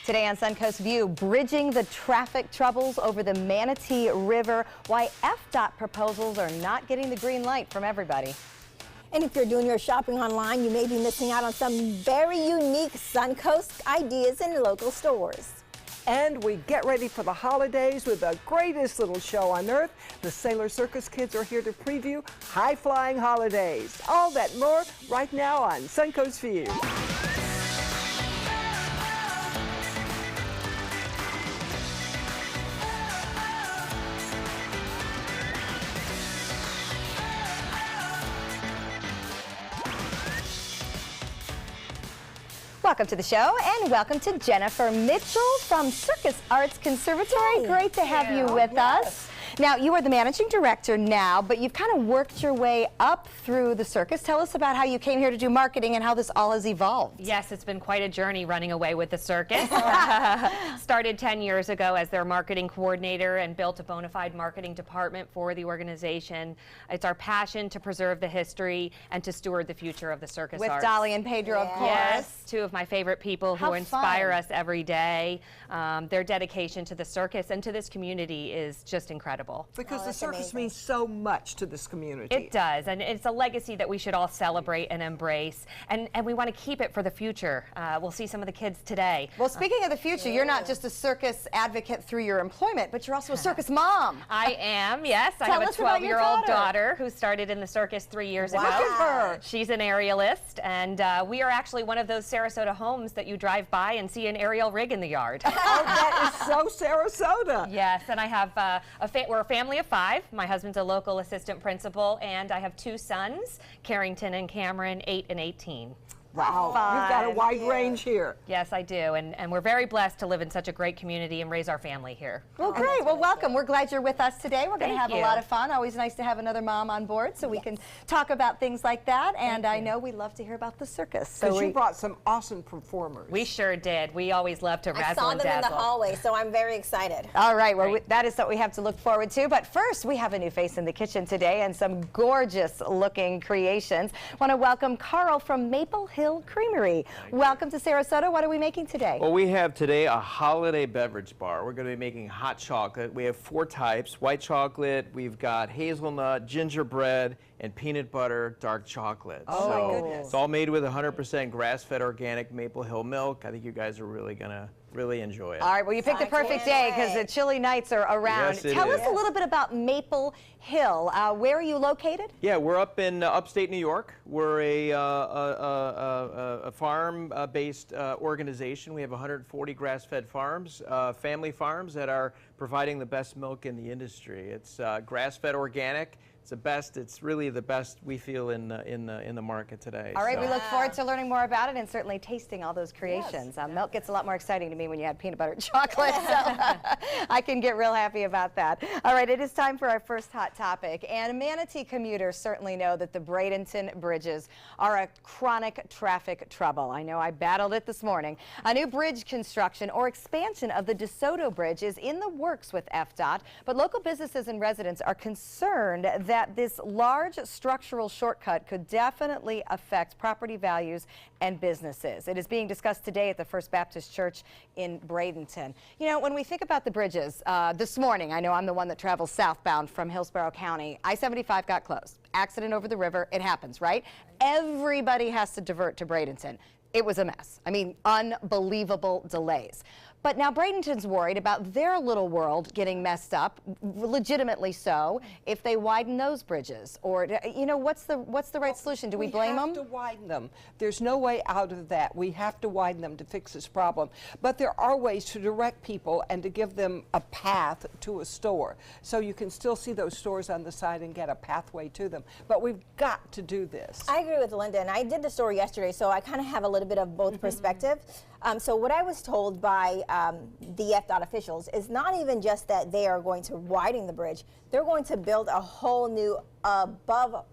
Today on Suncoast View, bridging the traffic troubles over the Manatee River, why FDOT proposals are not getting the green light from everybody. And if you're doing your shopping online, you may be missing out on some very unique Suncoast ideas in local stores. And we get ready for the holidays with the greatest little show on earth. The Sailor Circus kids are here to preview high-flying holidays. All that more right now on Suncoast View. Welcome to the show, and welcome to Jennifer Mitchell from Circus Arts Conservatory. Hey. Great to have you with us. Now, you are the managing director now, but you've kind of worked your way up through the circus. Tell us about how you came here to do marketing and how this all has evolved. Yes, it's been quite a journey running away with the circus. Started 10 years ago as their marketing coordinator and built a bona fide marketing department for the organization. It's our passion to preserve the history and to steward the future of the circus arts. With Dolly and Pedro, of course. Yes, two of my favorite people who How inspire fun. us every day. Their dedication to the circus and to this community is just incredible. Because the that's circus amazing. means so much to this community. It does, and it's a legacy that we should all celebrate and embrace, and we want to keep it for the future. We'll see some of the kids today. Well, speaking of the future, you're not just a circus advocate through your employment, but you're also a circus mom. I am, yes. I Tell have a us about your 12-year-old daughter. daughter who started in the circus 3 years ago. Look at her. She's an aerialist, and we are actually one of those Sarasota homes that you drive by and see an aerial rig in the yard. Oh, that is so Sarasota. Yes, and I have we're a family of 5. My husband's a local assistant principal, and I have 2 sons, Carrington and Cameron, 8 and 18. Wow, you've got a wide range here. Yes, I do, and we're very blessed to live in such a great community and raise our family here. Well, great. Well, welcome. We're glad you're with us today. We're going to Thank have a you. lot of fun. Always nice to have another mom on board so we can talk about things like that. And I know we love to hear about the circus. So Because you brought some awesome performers. We sure did. We always love to I razzle saw and them in the dazzle. hallway, so I'm very excited. All right, well, Great. that is what we have to look forward to. But first, we have a new face in the kitchen today and some gorgeous-looking creations. Want to welcome Carl from Maple Hill Creamery. Welcome to Sarasota. What are we making today? Well, we have today a holiday beverage bar. We're going to be making hot chocolate. We have 4 types: white chocolate, we've got hazelnut, gingerbread, and peanut butter dark chocolate. Oh, my so goodness. it's all made with 100% grass-fed organic Maple Hill milk. I think you guys are really going to enjoy it. All right, well, you picked the I perfect can't day because the wait. chilly nights are around. Yes, it Tell us is. a little bit about Maple Hill. Where are you located? Yeah, we're up in upstate New York. We're a farm-based organization. We have 140 grass-fed farms, family farms that are providing the best milk in the industry. It's grass-fed organic. It's the best. It's really the best we feel in the market today. All right, So- we look forward to learning more about it and certainly tasting all those creations. Milk gets a lot more exciting to me when you add peanut butter and chocolate, so I can get real happy about that. All right, it is time for our first hot topic. And Manatee commuters certainly know that the Bradenton bridges are a chronic traffic trouble. I know I battled it this morning. A new bridge construction or expansion of the DeSoto Bridge is in the works with FDOT, but local businesses and residents are concerned that this large structural shortcut could definitely affect property values and businesses. It is being discussed today at the First Baptist Church in Bradenton. You know, when we think about the bridges, this morning, I know I'm the one that travels southbound from Hillsborough County. I-75 got closed. Accident over the river, it happens, right? Everybody has to divert to Bradenton. It was a mess. I mean, unbelievable delays. But now Bradenton's worried about their little world getting messed up, legitimately so, if they widen those bridges. Or, you know, what's the right solution? Do we blame them? We have to widen them. There's no way out of that. We have to widen them to fix this problem. But there are ways to direct people and to give them a path to a store. So you can still see those stores on the side and get a pathway to them. But we've got to do this. I agree with Linda, and I did the story yesterday, so I kind of have a little bit of both perspectives. So what I was told by the FDOT officials is not even just that they are going to widen the bridge, they're going to build a whole new above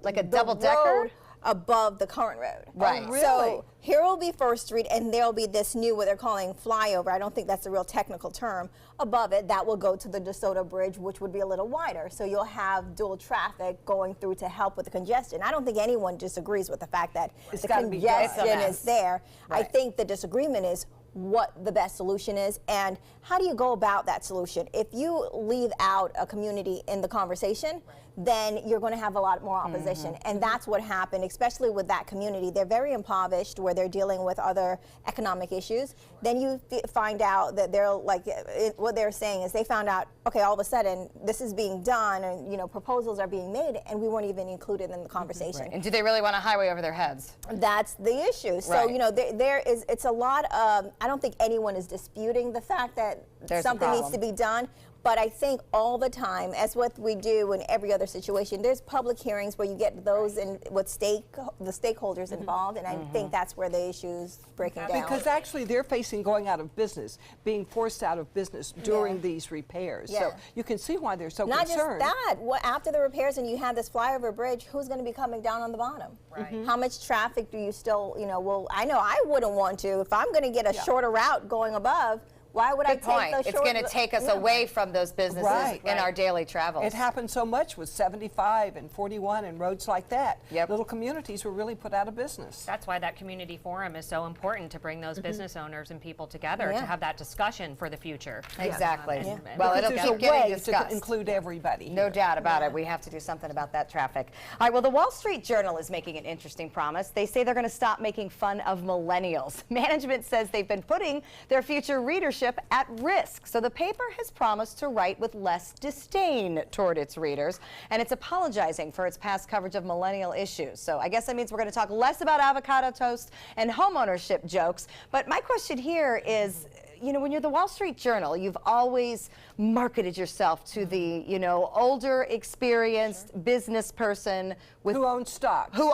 Like a the double-decker? road above the current road. Right. Oh, really? So here will be First Street, and there'll be this new, what they're calling flyover. I don't think that's a real technical term. Above it, that will go to the DeSoto Bridge, which would be a little wider. So you'll have dual traffic going through to help with the congestion. I don't think anyone disagrees with the fact that It's the gotta be done. congestion It's a mess. is there. I Right. think the disagreement is what the best solution is and how do you go about that solution. If you leave out a community in the conversation, then you're going to have a lot more opposition. And that's what happened, especially with that community. They're very impoverished where they're dealing with other economic issues. Then you find out that they're like, what they're saying is they found out, okay, all of a sudden this is being done and, you know, proposals are being made and we weren't even included in the conversation. Right. And do they really want a highway over their heads? That's the issue. So, Right. you know, it's a lot of, I don't think anyone is disputing the fact that There's a something needs problem. to be done. But I think all the time, as what we do in every other situation, there's public hearings where you get those and with the stakeholders involved, and I think that's where the issue's breaking down. Because actually they're facing going out of business, being forced out of business during these repairs. Yeah. So you can see why they're so Not concerned. just that, after the repairs and you have this flyover bridge, who's going to be coming down on the bottom? Right. How much traffic do you still, you know, well, I know I wouldn't want to. If I'm going to get a shorter route going above, why would I Good take point. the short? It's going to take us away from those businesses Right. in our daily travels. It happens so much with 75 and 41 and roads like that. Yep. Little communities were really put out of business. That's why that community forum is so important, to bring those business owners and people together Yeah. to have that discussion for the future. Exactly. And- Well, Because it'll there's keep a getting way discussed. to include everybody. No doubt about it. We have to do something about that traffic. All right, well, the Wall Street Journal is making an interesting promise. They say they're going to stop making fun of millennials. Management says they've been putting their future readership at risk. So the paper has promised to write with less disdain toward its readers, and it's apologizing for its past coverage of millennial issues. So I guess that means we're going to talk less about avocado toast and homeownership jokes. But my question here is, you know, when you're the Wall Street Journal, you've always marketed yourself to the, you know, older, experienced business person with Who owns stocks. who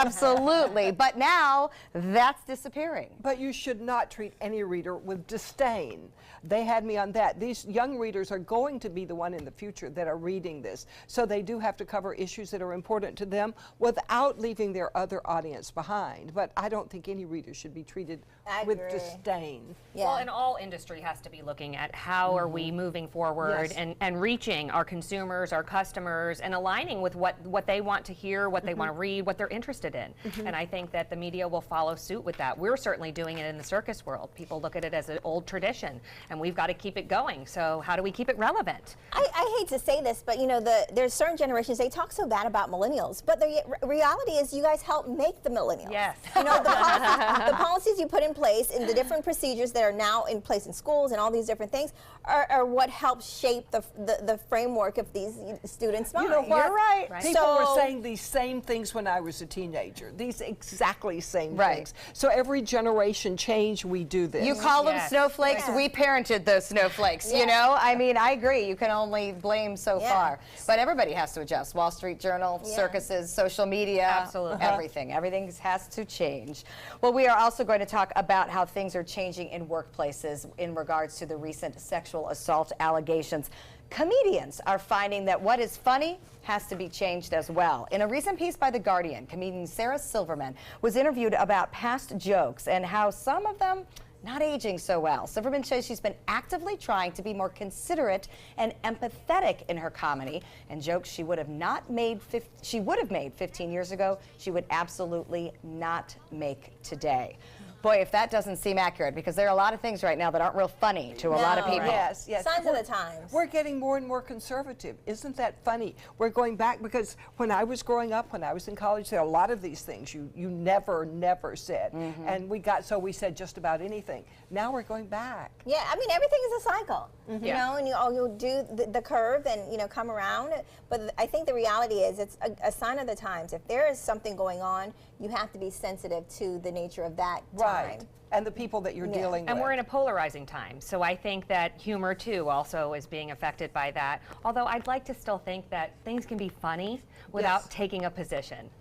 absolutely. But now that's disappearing. But you should not treat any reader with disdain. They had me on that. These young readers are going to be the one in the future that are reading this. So they do have to cover issues that are important to them without leaving their other audience behind. But I don't think any reader should be treated I with agree. disdain. Yeah. Well, and all industry has to be looking at how are we moving forward Yes. and reaching our consumers, our customers, and aligning with what they want to hear, what they want to read, what they're interested in. And I think that the media will follow suit with that. We're certainly doing it in the circus world. People look at it as an old tradition, and we've got to keep it going. So how do we keep it relevant? I hate to say this, but you know, there's certain generations, they talk so bad about millennials, but the reality is you guys help make the millennials. Yes. You know, the policies you put in place and the different procedures that are now in place in schools and all these different things are what helps shape the framework of these students' minds. You know what? You're right. People were So- saying these same things when I was a teenager. These exactly same Right. things. So every generation change, we do this. You call them Yes. snowflakes. Yeah. We parented those snowflakes, you Yeah. know? I mean, I agree. You can only blame so Yeah. far. But everybody has to adjust. Wall Street Journal, Yeah. circuses, social media. Absolutely. Everything. Everything has to change. Well, we are also going to talk about how things are changing in workplaces in regards to the recent sexual assault allegations. Comedians are finding that what is funny has to be changed as well. In a recent piece by The Guardian, comedian Sarah Silverman was interviewed about past jokes and how some of them not aging so well. Silverman says she's been actively trying to be more considerate and empathetic in her comedy, and jokes she would have made 15 years ago, she would absolutely not make today. Boy, if that doesn't seem accurate, because there are a lot of things right now that aren't real funny to a lot of No, people. right. Yes, yes. Signs of the times. We're getting more and more conservative. Isn't that funny? We're going back because when I was growing up, when I was in college, there are a lot of these things you never said. And we said just about anything. Now we're going back. Yeah, I mean, everything is a cycle, you know, and you'll do the curve and, you know, come around. But I think the reality is it's a sign of the times. If there is something going on, you have to be sensitive to the nature of that time. And the people that you're dealing with. And we're in a polarizing time, so I think that humor too also is being affected by that. Although I'd like to still think that things can be funny without Yes. taking a position.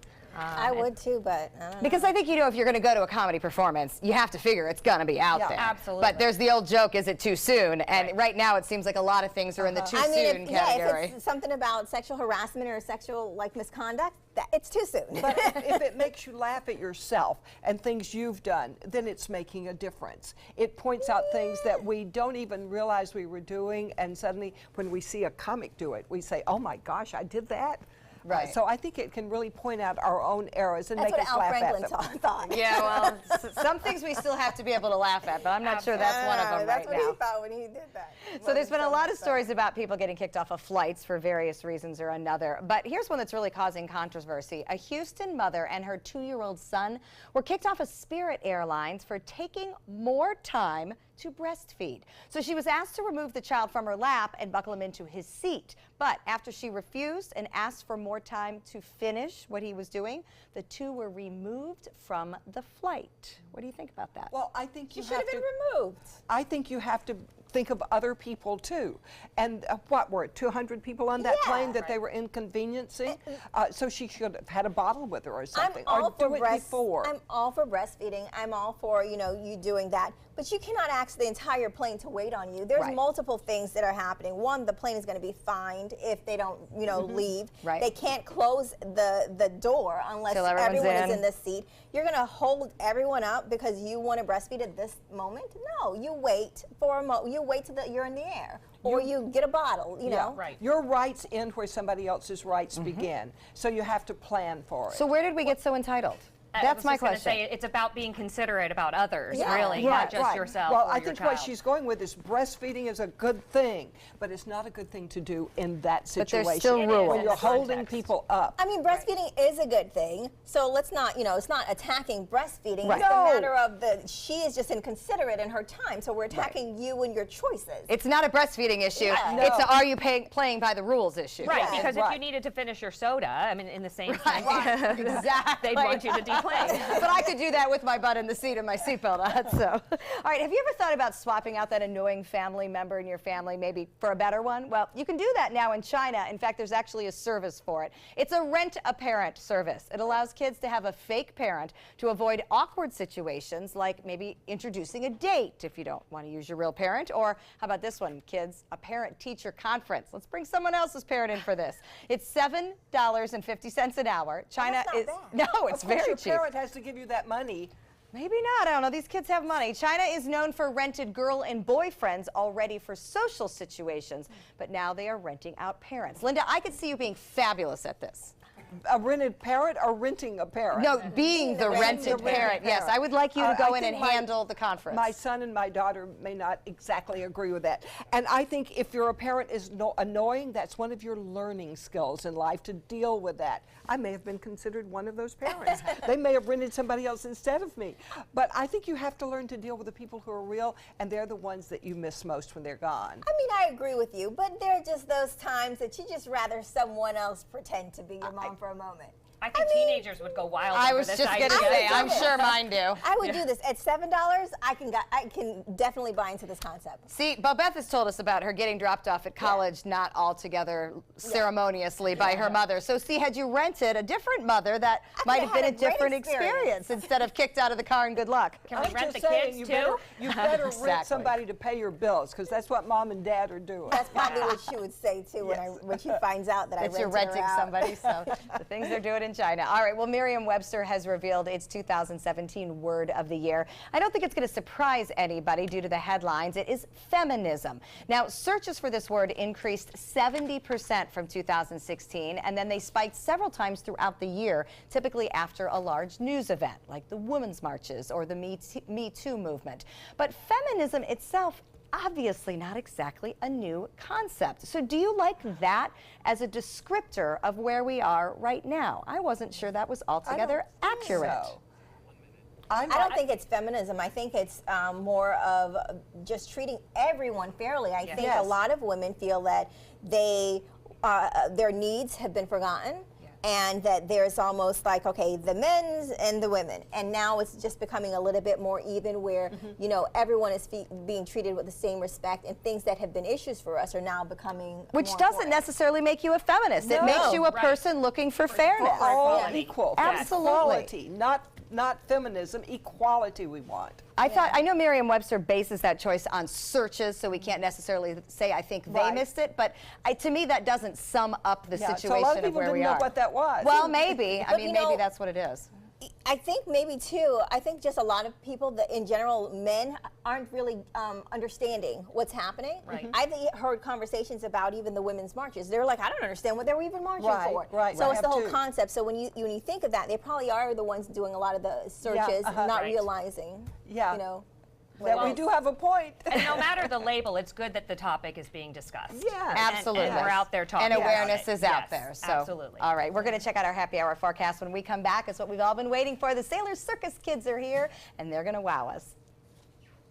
I would too, but I don't know. Because I think, you know, if you're going to go to a comedy performance, you have to figure it's going to be out Yeah, there. absolutely. But there's the old joke, is it too soon? And right now it seems like a lot of things are in the too I mean, soon if category. it's something about sexual harassment or sexual misconduct, it's too soon. But if it makes you laugh at yourself and things you've done, then it's making a difference. It points out things that we don't even realize we were doing, and suddenly when we see a comic do it, we say, oh my gosh, I did that. Right. So I think it can really point out our own errors and That's make what us Al laugh Franklin at them. thought. Yeah, well, some things we still have to be able to laugh at, but I'm not sure that's one of them That's right what now. he thought when he did that. So there's been a lot of stories about people getting kicked off of flights for various reasons or another. But here's one that's really causing controversy. A Houston mother and her 2-year-old son were kicked off of Spirit Airlines for taking more time to breastfeed. So she was asked to remove the child from her lap and buckle him into his seat. But after she refused and asked for more time to finish what he was doing, the two were removed from the flight. What do you think about that? Well, I think She you should have have been to. removed. I think you have to think of other people too. And what were it, 200 people on that Yeah. plane that they were inconveniencing? So she should have had a bottle with her or something, I'm all or do for it before. I'm all for breastfeeding. I'm all for, you know, you doing that. But you cannot ask the entire plane to wait on you. There's Right. multiple things that are happening. One, the plane is going to be fined if they don't, you know, leave. Right. They can't close the door unless Till everyone's everyone in. is in the seat. You're going to hold everyone up because you want to breastfeed at this moment? No, you wait for you wait till you're in the air, or you get a bottle. You know. Right. Your rights end where somebody else's rights begin. So you have to plan for it. So where did we get so entitled? I That's was my just gonna question. say, it's about being considerate about others, Yeah. really, not just yourself Well, or I your think child. what she's going with is breastfeeding is a good thing, but it's not a good thing to do in that But situation. there's still It is rules. when in you're the holding context. people up. I mean, breastfeeding is a good thing, so let's not, you know, it's not attacking breastfeeding. Right. It's No. a matter of she is just inconsiderate in her time, so we're attacking you and your choices. It's not a breastfeeding issue. Yeah. No. It's a are you playing by the rules issue. Right, Yeah. because if you Right. needed to finish your soda, I mean, in the same Right. sense, Exactly. they'd want you to deplane. But I could do that with my butt in the seat of my seatbelt on. So, all right. Have you ever thought about swapping out that annoying family member in your family, maybe for a better one? Well, you can do that now in China. In fact, there's actually a service for it. It's a rent-a-parent service. It allows kids to have a fake parent to avoid awkward situations, like maybe introducing a date if you don't want to use your real parent. Or how about this one, kids? A parent-teacher conference. Let's bring someone else's parent in for this. It's $7.50 an hour. China that's is not no, it's Of course, very your cheap. parent has to give you that money. Maybe not. I don't know. These kids have money. China is known for rented girl and boyfriends already for social situations, but now they are renting out parents. Linda, I could see you being fabulous at this. A rented parent or renting a parent? No, being the rented parent. Yes, I would like you to go in and handle the conference. My son and my daughter may not exactly agree with that. And I think if your parent is annoying, that's one of your learning skills in life, to deal with that. I may have been considered one of those parents. They may have rented somebody else instead of me. But I think you have to learn to deal with the people who are real, and they're the ones that you miss most when they're gone. I mean, I agree with you, but there are just those times that you just rather someone else pretend to be your mom for a moment. I think teenagers would go wild I over was this just idea. going to say, I would I'm do sure this. mine do. I would do this. At $7, I can definitely buy into this concept. See, Bobeth has told us about her getting dropped off at college not altogether ceremoniously by her mother. So see, had you rented a different mother, that might have been a had a great different experience. experience instead of kicked out of the car and good luck. Can we I'm rent just the saying, kids you too? better rent Exactly. somebody to pay your bills, because that's what mom and dad are doing. That's probably what she would say too when she finds out that I That you're rented her renting out. somebody, so the things they're doing in China. All right, well, Merriam-Webster has revealed its 2017 word of the year. I don't think it's going to surprise anybody due to the headlines. It is feminism. Now, searches for this word increased 70% from 2016, and then they spiked several times throughout the year, typically after a large news event, like the women's marches or the Me Too movement. But feminism itself, obviously not exactly a new concept. So do you like that as a descriptor of where we are right now? I wasn't sure that was altogether accurate. So. I don't think it's feminism. I think it's more of just treating everyone fairly. I think Yes. a lot of women feel that their needs have been forgotten. And that there's almost like, okay, the men's and the women. And now it's just becoming a little bit more even where, you know, everyone is being treated with the same respect, and things that have been issues for us are now becoming Which more doesn't important. necessarily make you a feminist. It No. makes you a Right. person looking for fairness. We're all equality. equal. Absolutely. Equality, not feminism, equality we want. I know Merriam-Webster bases that choice on searches, so we can't necessarily say I think they Right. missed it, but to me that doesn't sum up the Yeah, so a situation lot of of people where we didn't know are. what that was. Well, maybe. I But mean, you maybe know, that's what it is. I think maybe too, I think just a lot of people that in general, men aren't really understanding what's happening. Right. I've heard conversations about even the women's marches. They're like, I don't understand what they were even marching for. Right, So I it's the have whole too. concept. So when you think of that, they probably are the ones doing a lot of the searches, not Right. realizing, Yeah. you know. That we do have a point. And no matter the label, it's good that the topic is being discussed. Yes. Absolutely. And we're out there talking And about awareness it. is out Yes, there. So, absolutely. All right, we're going to check out our happy hour forecast when we come back. It's what we've all been waiting for. The Sailors Circus kids are here, and they're going to wow us.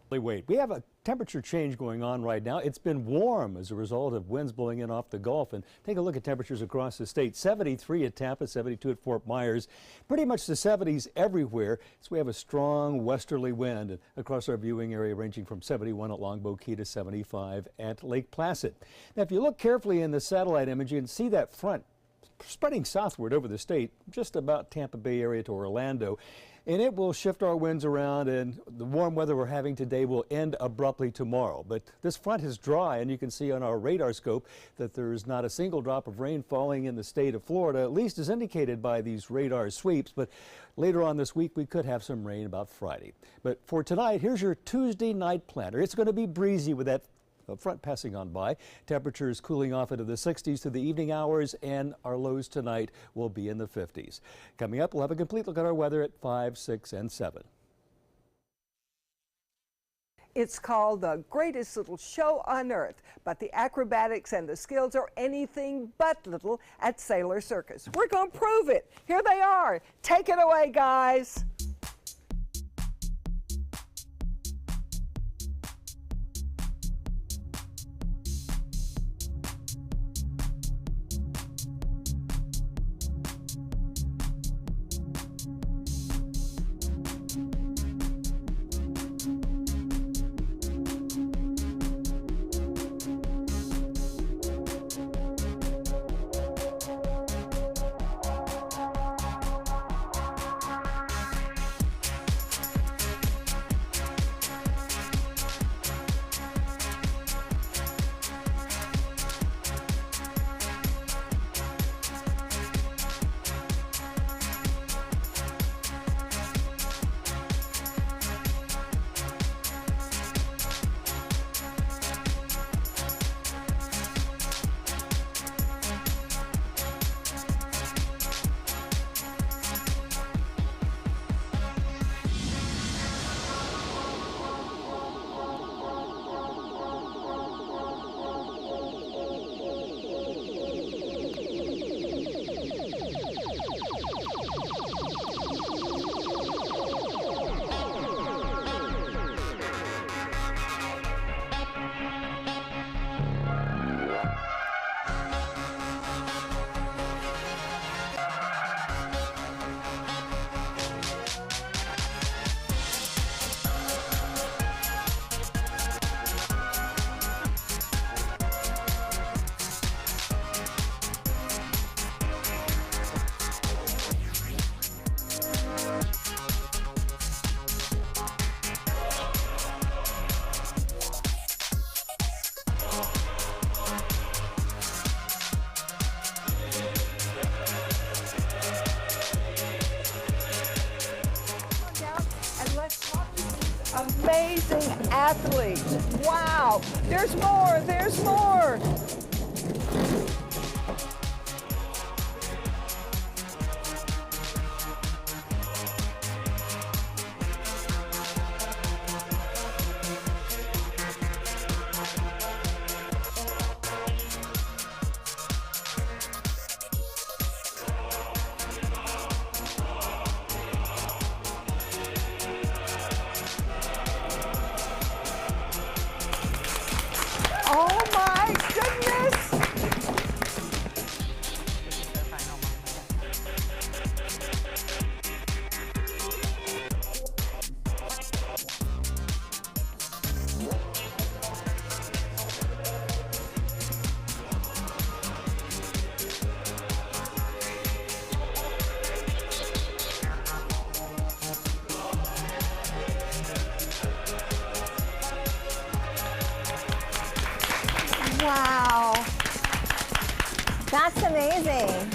Wait, we have a temperature change going on right now. It's been warm as a result of winds blowing in off the Gulf. And take a look at temperatures across the state. 73 at Tampa, 72 at Fort Myers. Pretty much the 70s everywhere. So we have a strong westerly wind across our viewing area, ranging from 71 at Longboat Key to 75 at Lake Placid. Now, if you look carefully in the satellite image, you can see that front spreading southward over the state, just about Tampa Bay area to Orlando. And it will shift our winds around, and the warm weather we're having today will end abruptly tomorrow. But this front is dry, and you can see on our radar scope that there's not a single drop of rain falling in the state of Florida, at least as indicated by these radar sweeps. But later on this week, we could have some rain about Friday. But for tonight, here's your Tuesday night planner. It's going to be breezy with that front passing on by. Temperatures cooling off into the 60s to the evening hours, and our lows tonight will be in the 50s. Coming up, we'll have a complete look at our weather at 5, 6, and 7. It's called the greatest little show on earth, but the acrobatics and the skills are anything but little at Sailor Circus. We're going to prove it. Here they are. Take it away, guys. Amazing athletes. Wow. There's more. There's more. Oh my goodness! Wow. That's amazing.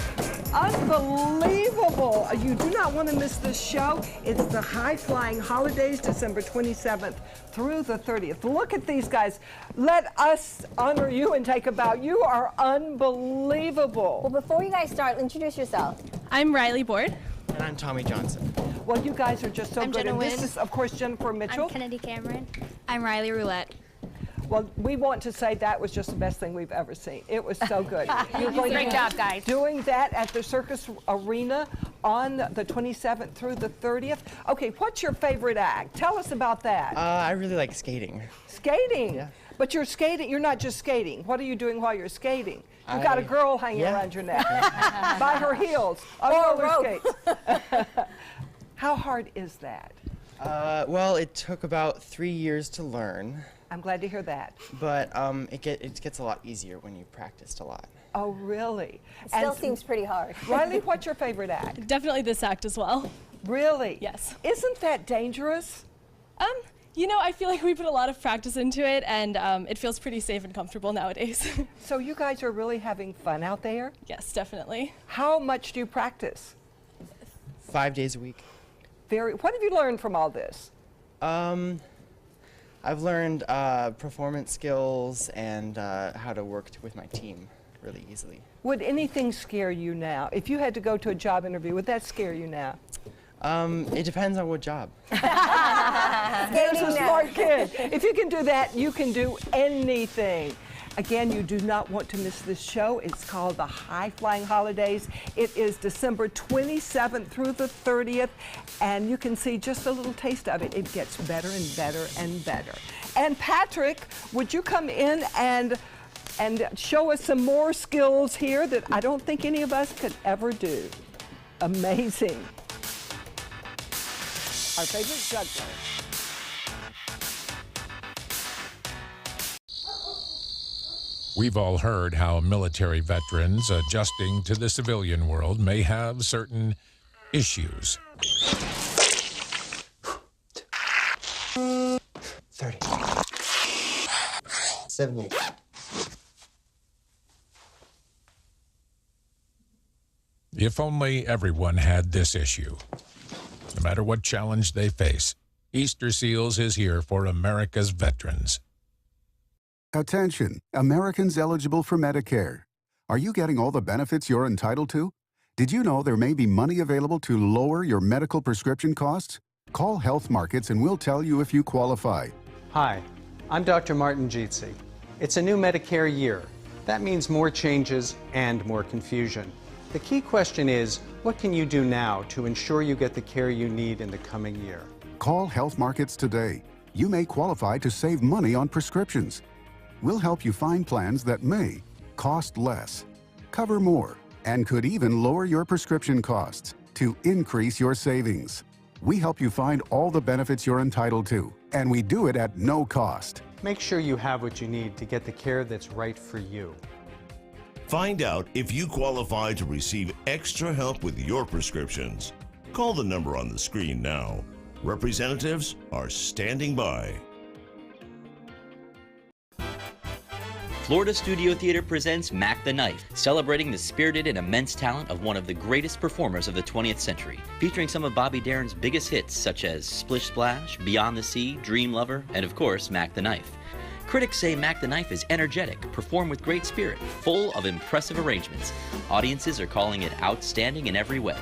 Unbelievable. You do not want to miss this show. It's the High Flying Holidays, December 27th through the 30th. Look at these guys. Let us honor you and take a bow. You are unbelievable. Well, before you guys start, introduce yourself. I'm Riley Board. And I'm Tommy Johnson. Well, you guys are just so I'm good. Jenna And this Wynn. is, of course, Jennifer Mitchell. I'm Kennedy Cameron. I'm Riley Roulette. Well, we want to say that was just the best thing we've ever seen. It was so good. You're going to Great be job, guys. Doing that at the Circus Arena on the 27th through the 30th. Okay, what's your favorite act? Tell us about that. I really like skating. Skating. Yeah. But you're skating. You're not just skating. What are you doing while you're skating? You've got a girl hanging around your neck by her heels on roller skates. How hard is that? Well, it took about 3 years to learn, I'm glad to hear that. but it gets a lot easier when you practiced a lot. Oh, really? It still seems pretty hard. Riley, what's your favorite act? Definitely this act as well. Really? Yes. Isn't that dangerous? You know, I feel like we put a lot of practice into it, and it feels pretty safe and comfortable nowadays. So you guys are really having fun out there? Yes, definitely. How much do you practice? 5 days a week. What have you learned from all this? I've learned performance skills and how to work with my team really easily. Would anything scare you now? If you had to go to a job interview, would that scare you now? It depends on what job. There's a smart kid. If you can do that, you can do anything. Again, you do not want to miss this show. It's called the High Flying Holidays. It is December 27th through the 30th, and you can see just a little taste of it. It gets better and better and better. And Patrick, would you come in and show us some more skills here that I don't think any of us could ever do? Amazing. Our favorite juggler. We've all heard how military veterans adjusting to the civilian world may have certain issues. 30. 70. If only everyone had this issue. No matter what challenge they face, Easter Seals is here for America's veterans. Attention, Americans eligible for Medicare. Are you getting all the benefits you're entitled to? Did you know there may be money available to lower your medical prescription costs? Call Health Markets and we'll tell you if you qualify. Hi, I'm Dr. Martin Jeetsi. It's a new Medicare year. That means more changes and more confusion. The key question is, what can you do now to ensure you get the care you need in the coming year? Call Health Markets today. You may qualify to save money on prescriptions. We'll help you find plans that may cost less, cover more, and could even lower your prescription costs to increase your savings. We help you find all the benefits you're entitled to, and we do it at no cost. Make sure you have what you need to get the care that's right for you. Find out if you qualify to receive extra help with your prescriptions. Call the number on the screen now. Representatives are standing by. Florida Studio Theater presents Mac the Knife, celebrating the spirited and immense talent of one of the greatest performers of the 20th century, featuring some of Bobby Darin's biggest hits such as Splish Splash, Beyond the Sea, Dream Lover, and of course, Mac the Knife. Critics say Mac the Knife is energetic, performed with great spirit, full of impressive arrangements. Audiences are calling it outstanding in every way.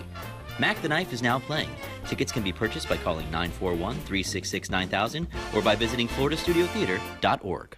Mac the Knife is now playing. Tickets can be purchased by calling 941-366-9000 or by visiting floridastudiotheater.org.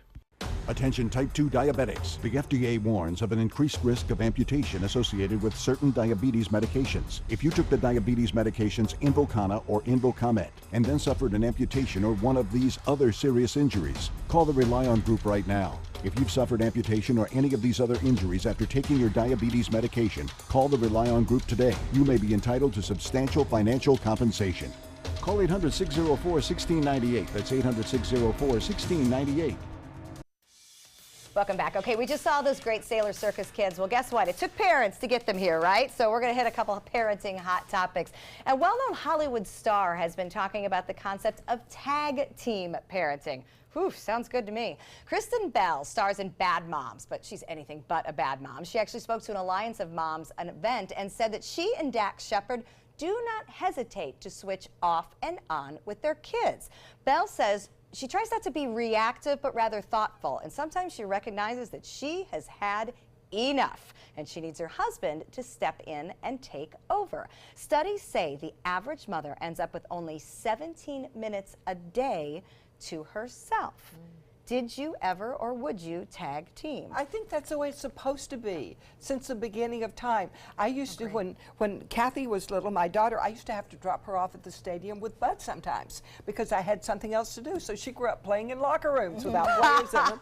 Attention type 2 diabetics. The FDA warns of an increased risk of amputation associated with certain diabetes medications. If you took the diabetes medications Invokana or Invokamet and then suffered an amputation or one of these other serious injuries, call the Rely On Group right now. If you've suffered amputation or any of these other injuries after taking your diabetes medication, call the Rely On Group today. You may be entitled to substantial financial compensation. Call 800-604-1698. That's 800-604-1698. Welcome back. Okay, we just saw those great Sailor Circus kids. Well, guess what? It took parents to get them here, right? So we're going to hit a couple of parenting hot topics. A well-known Hollywood star has been talking about the concept of tag team parenting. Whew, sounds good to me. Kristen Bell stars in Bad Moms, but she's anything but a bad mom. She actually spoke to an Alliance of Moms, an event, and said that she and Dax Shepard do not hesitate to switch off and on with their kids. Bell says she tries not to be reactive, but rather thoughtful, and sometimes she recognizes that she has had enough, and she needs her husband to step in and take over. Studies say the average mother ends up with only 17 minutes a day to herself. Did you ever or would you tag team? I think that's the way it's supposed to be since the beginning of time. I used to, when Kathy was little, my daughter, I used to have to drop her off at the stadium with Bud sometimes because I had something else to do. So she grew up playing in locker rooms without players in them.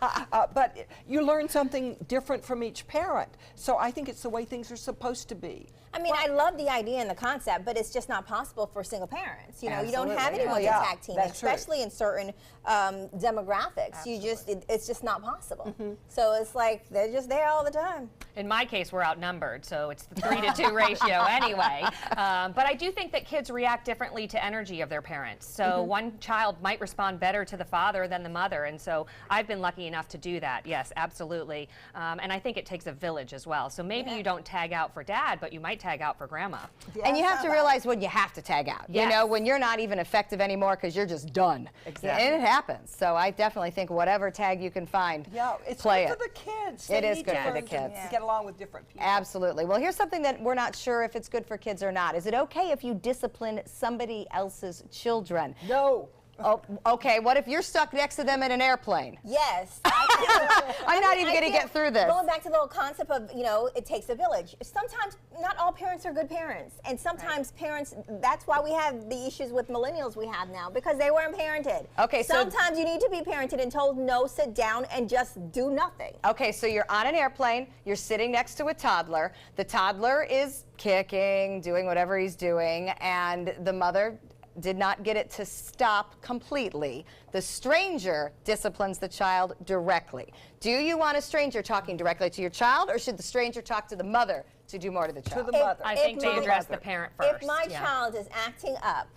But you learn something different from each parent. So I think it's the way things are supposed to be. I mean, I love the idea and the concept, but it's just not possible for single parents. You know, you don't have anyone to tag team, especially in certain demographics. It's just not possible. So it's like they're just there all the time. In my case, we're outnumbered, so it's the 3-to-2 ratio anyway. But I do think that kids react differently to energy of their parents. So one child might respond better to the father than the mother, and so I've been lucky enough to do that. Yes, absolutely. And I think it takes a village as well. So maybe you don't tag out for dad, but you might tag out for grandma. And you have to realize when you have to tag out. You know, when you're not even effective anymore because you're just done. Exactly. And it happens. So I definitely think whatever tag you can find, it's play good it. for the kids. It is good for the kids. Get along with different people. Absolutely. Well, here's something that we're not sure if it's good for kids or not. Is it okay if you discipline somebody else's children? No. Oh, okay. What if you're stuck next to them in an airplane? Yes. I'm not even going to get through this. Going back to the whole concept of, you know, it takes a village. Sometimes not all parents are good parents. And sometimes parents, that's why we have the issues with millennials we have now, because they weren't parented. Okay, so sometimes you need to be parented and told no, sit down and just do nothing. Okay, so you're on an airplane, you're sitting next to a toddler. The toddler is kicking, doing whatever he's doing, and the mother did not get it to stop completely. The stranger disciplines the child directly. Do you want a stranger talking directly to your child, or should the stranger talk to the mother to do more to the child? To the mother. I think they address the parent first. If my child is acting up,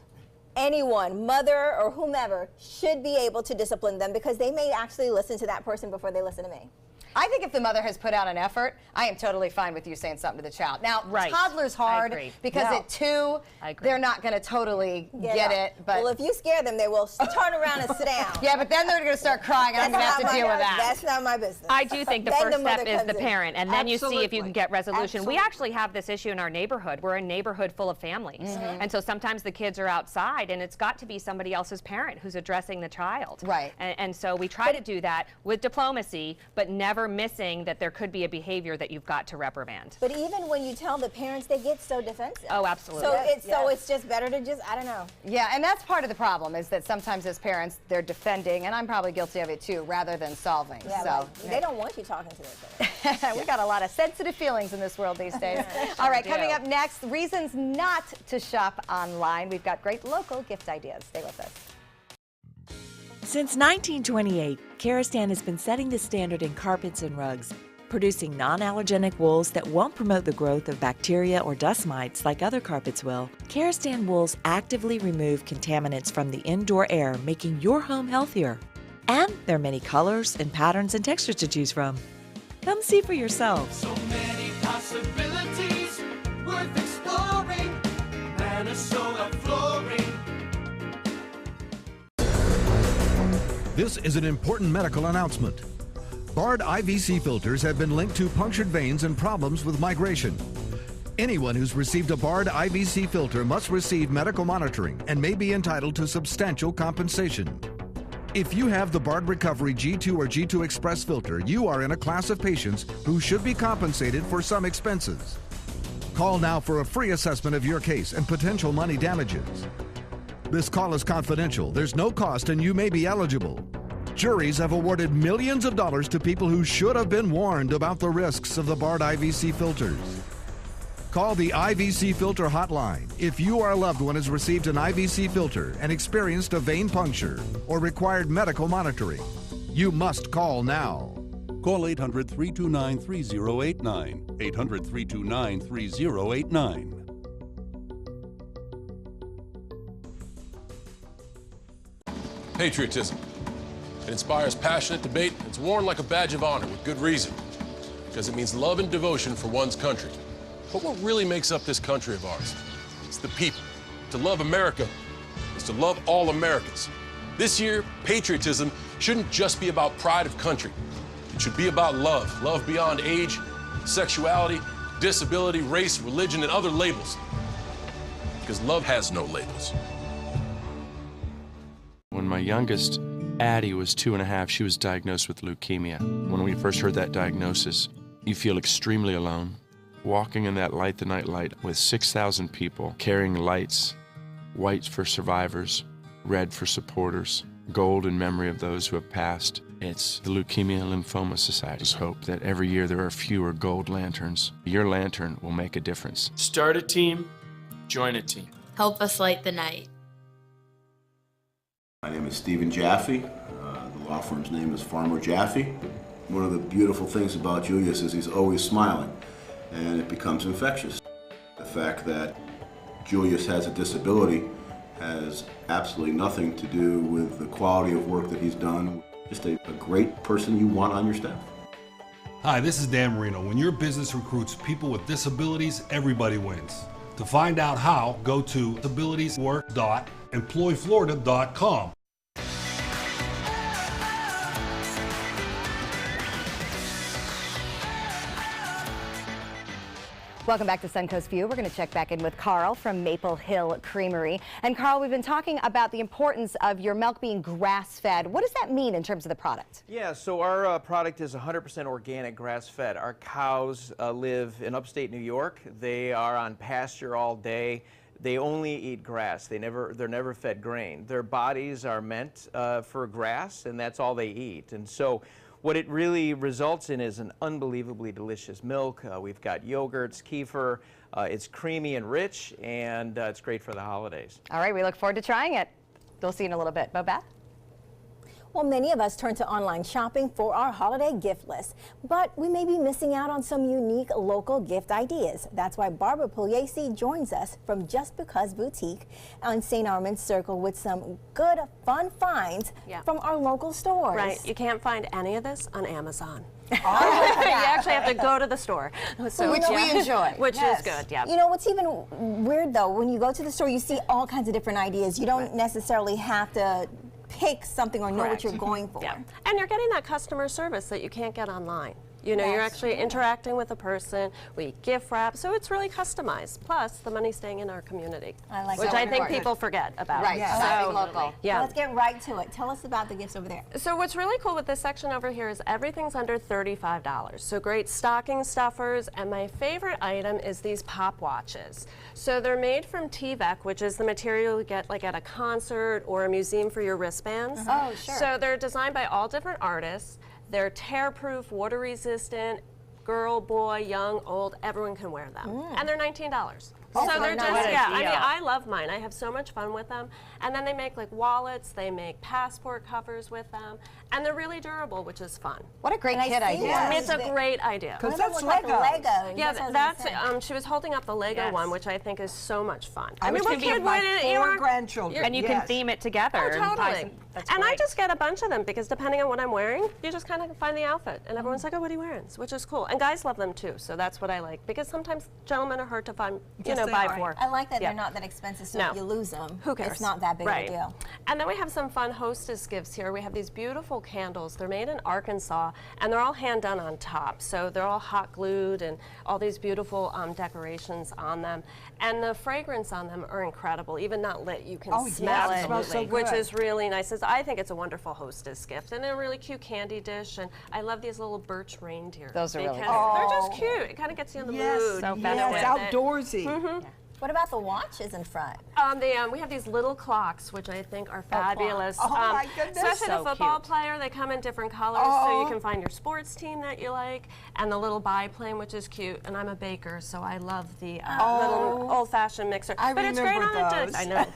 anyone, mother or whomever, should be able to discipline them because they may actually listen to that person before they listen to me. I think if the mother has put out an effort, I am totally fine with you saying something to the child. Now, toddler's hard because at 2, they're not going to totally get it. But well, if you scare them, they will turn around and sit down. Yeah, but then they're going to start crying, and I'm going to have to deal with that. That's not my business. I do think the first step is the parent, and then you see if you can get resolution. Absolutely. We actually have this issue in our neighborhood. We're a neighborhood full of families, and so sometimes the kids are outside, and it's got to be somebody else's parent who's addressing the child. Right. And so we try to do that with diplomacy, but never missing that there could be a behavior that you've got to reprimand. But even when you tell the parents, they get so defensive. Oh, absolutely. So it's just better to just, I don't know. Yeah, and that's part of the problem is that sometimes as parents, they're defending, and I'm probably guilty of it too, rather than solving. Yeah, so they don't want you talking to their parents. We got a lot of sensitive feelings in this world these days. All right, coming up next, reasons not to shop online. We've got great local gift ideas. Stay with us. Since 1928, Karastan has been setting the standard in carpets and rugs, producing non-allergenic wools that won't promote the growth of bacteria or dust mites like other carpets will. Karastan wools actively remove contaminants from the indoor air, making your home healthier. And there are many colors and patterns and textures to choose from. Come see for yourself. So many possibilities worth exploring. Minnesota Flooring. This is an important medical announcement. Bard IVC filters have been linked to punctured veins and problems with migration. Anyone who's received a Bard IVC filter must receive medical monitoring and may be entitled to substantial compensation. If you have the Bard Recovery G2 or G2 Express filter, you are in a class of patients who should be compensated for some expenses. Call now for a free assessment of your case and potential money damages. This call is confidential. There's no cost and you may be eligible. Juries have awarded millions of dollars to people who should have been warned about the risks of the Bard IVC filters. Call the IVC Filter Hotline if you or a loved one has received an IVC filter and experienced a vein puncture or required medical monitoring. You must call now. Call 800-329-3089. 800-329-3089. Patriotism. It inspires passionate debate. It's worn like a badge of honor with good reason, because it means love and devotion for one's country. But what really makes up this country of ours? It's the people. To love America is to love all Americans. This year, patriotism shouldn't just be about pride of country. It should be about love. Love beyond age, sexuality, disability, race, religion, and other labels. Because love has no labels. When my youngest, Addie, was 2.5, she was diagnosed with leukemia. When we first heard that diagnosis, you feel extremely alone. Walking in that Light the Night light with 6,000 people carrying lights, white for survivors, red for supporters, gold in memory of those who have passed. It's the Leukemia and Lymphoma Society's hope that every year there are fewer gold lanterns. Your lantern will make a difference. Start a team, join a team. Help us light the night. My name is Stephen Jaffe. The law firm's name is Farmer Jaffe. One of the beautiful things about Julius is he's always smiling, and it becomes infectious. The fact that Julius has a disability has absolutely nothing to do with the quality of work that he's done. Just a great person you want on your staff. Hi, this is Dan Marino. When your business recruits people with disabilities, everybody wins. To find out how, go to disabilitieswork.employflorida.com. Welcome back to Suncoast View. We're going to check back in with Carl from Maple Hill Creamery. And Carl, we've been talking about the importance of your milk being grass-fed. What does that mean in terms of the product? Yeah, so our product is 100% organic, grass-fed. Our cows live in upstate New York. They are on pasture all day. They only eat grass. They're never fed grain. Their bodies are meant for grass, and that's all they eat. And so what it really results in is an unbelievably delicious milk. We've got yogurts, kefir. It's creamy and rich, and it's great for the holidays. All right, we look forward to trying it. We'll see you in a little bit. Beth? Well, many of us turn to online shopping for our holiday gift list, but we may be missing out on some unique local gift ideas. That's why Barbara Pugliese joins us from Just Because Boutique on St. Armand's Circle with some good, fun finds from our local stores. Right. You can't find any of this on Amazon. You actually have to go to the store. So, which we enjoy. Which is good, yeah. You know, what's even weird, though, when you go to the store, you see all kinds of different ideas. You don't necessarily have to pick something or know what you're going for. Yeah. And you're getting that customer service that you can't get online. You know, you're actually interacting with a person. We gift wrap, so it's really customized. Plus, the money's staying in our community, which I think people forget about. Right, so, local. Yeah. Let's get right to it. Tell us about the gifts over there. So what's really cool with this section over here is everything's under $35. So great stocking stuffers, and my favorite item is these pop watches. So they're made from T-Vec, which is the material you get like at a concert or a museum for your wristbands. Oh, sure. So they're designed by all different artists. They're tear-proof, water-resistant, girl, boy, young, old, everyone can wear them. And they're $19. Oh, so they're nice. just, yeah, I mean, I love mine. I have so much fun with them. And then they make like wallets, they make passport covers with them, and they're really durable, which is fun. What a great kid idea. It's a great idea. Because that's Lego. Yeah, that's, she was holding up the Lego one, which I think is so much fun. I mean, what kid wouldn't? 4 grandchildren. And you can theme it together. Oh, totally. That's and great. I just get a bunch of them because depending on what I'm wearing, you just kind of find the outfit. And everyone's like, oh, what are you wearing? Which is cool. And guys love them too, so that's what I like. Because sometimes gentlemen are hard to find, buy for. I like that they're not that expensive, so if you lose them, who cares? It's not that big of a deal. And then we have some fun hostess gifts here. We have these beautiful candles. They're made in Arkansas, and they're all hand done on top. So they're all hot glued and all these beautiful decorations on them. And the fragrance on them are incredible. Even not lit, you can smell it, smells so which good. is really nice. I think it's a wonderful hostess gift, and a really cute candy dish. And I love these little birch reindeer. Those are really cute. They're just cute. It kind of gets you in the mood. So it's outdoorsy. What about the watches in front? We have these little clocks, which I think are fabulous. Oh my goodness. Especially So the football cute. player, they come in different colors, so you can find your sports team that you like, and the little biplane, which is cute. And I'm a baker, so I love the little old-fashioned mixer. But it's great on a dish. I know.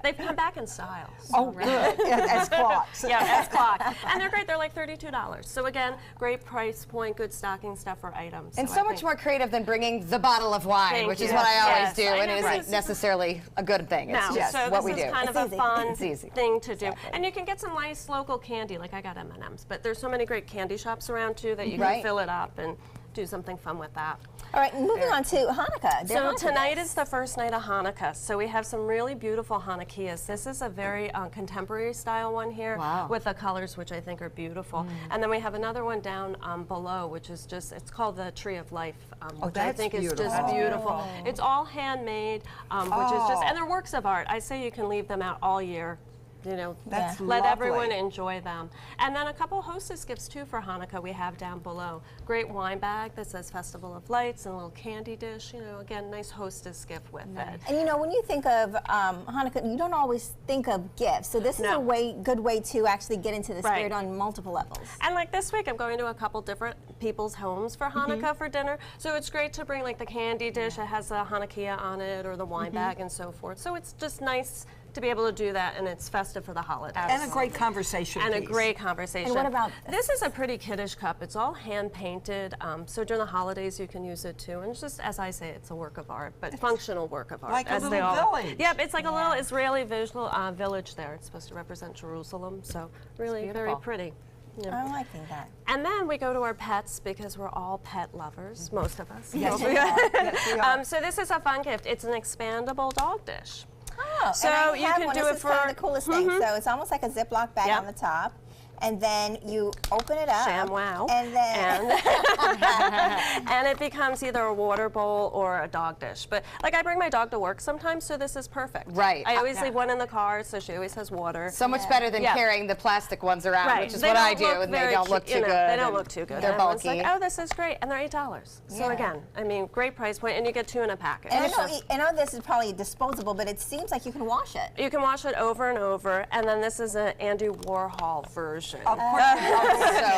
They've come back in style. So Good. As clocks. Yeah, as clock. And they're great. They're like $32. So again, great price point, good stocking stuffer items. And so much more creative than bringing the bottle of wine, which is what I always do. And one isn't necessarily a good thing. It's just so what we this do. is kind of a fun easy. thing to do. And you can get some nice local candy, like I got M&Ms, but there's so many great candy shops around too that you can fill it up and do something fun with that. All right, moving on to Hanukkah. So tonight is the first night of Hanukkah. So we have some really beautiful Hanukkahs. This is a very contemporary style one here with the colors, which I think are beautiful. And then we have another one down below, which is just, it's called the Tree of Life, which I think is just beautiful. It's all handmade, which is just, and they're works of art. I say you can leave them out all year. You know, let everyone enjoy them. And then a couple hostess gifts too for Hanukkah we have down below. Great wine bag that says Festival of Lights and a little candy dish. You know, again, nice hostess gift with it. And you know, when you think of Hanukkah, you don't always think of gifts. So this is a good way to actually get into the spirit on multiple levels. And like this week, I'm going to a couple different people's homes for Hanukkah for dinner. So it's great to bring like the candy dish that has a Hanukkah on it or the wine bag and so forth. So it's just nice to be able to do that, and it's festive for the holidays. And a great conversation And piece. a great conversation. And what about this? Is a pretty kiddish cup. It's all hand painted, so during the holidays you can use it too. And it's just, as I say, it's a work of art, but functional work of art. Like as a they little all village. Yep, it's like a little Israeli visual village there. It's supposed to represent Jerusalem, so really very pretty. Yeah. I'm liking that. And then we go to our pets because we're all pet lovers, most of us. Yes, we are. Yes, we are. So this is a fun gift. It's an expandable dog dish. Oh, So and I you have can one. do This it is kind for- of the coolest thing. So it's almost like a Ziploc bag on the top. And then you open it up. ShamWow. And then and it becomes either a water bowl or a dog dish. But like I bring my dog to work sometimes, so this is perfect. Right. I always leave one in the car, so she always has water. So much better than carrying the plastic ones around, which is They what I don't do, look and they very don't look cheap, too you know, good. They don't and look too good. They're Everyone's bulky. like, oh, this is great, and they're $8. So again, I mean, great price point, and you get 2 in a package. And I know this is probably disposable, but it seems like you can wash it. You can wash it over and over, and then this is an Andy Warhol version. Of course.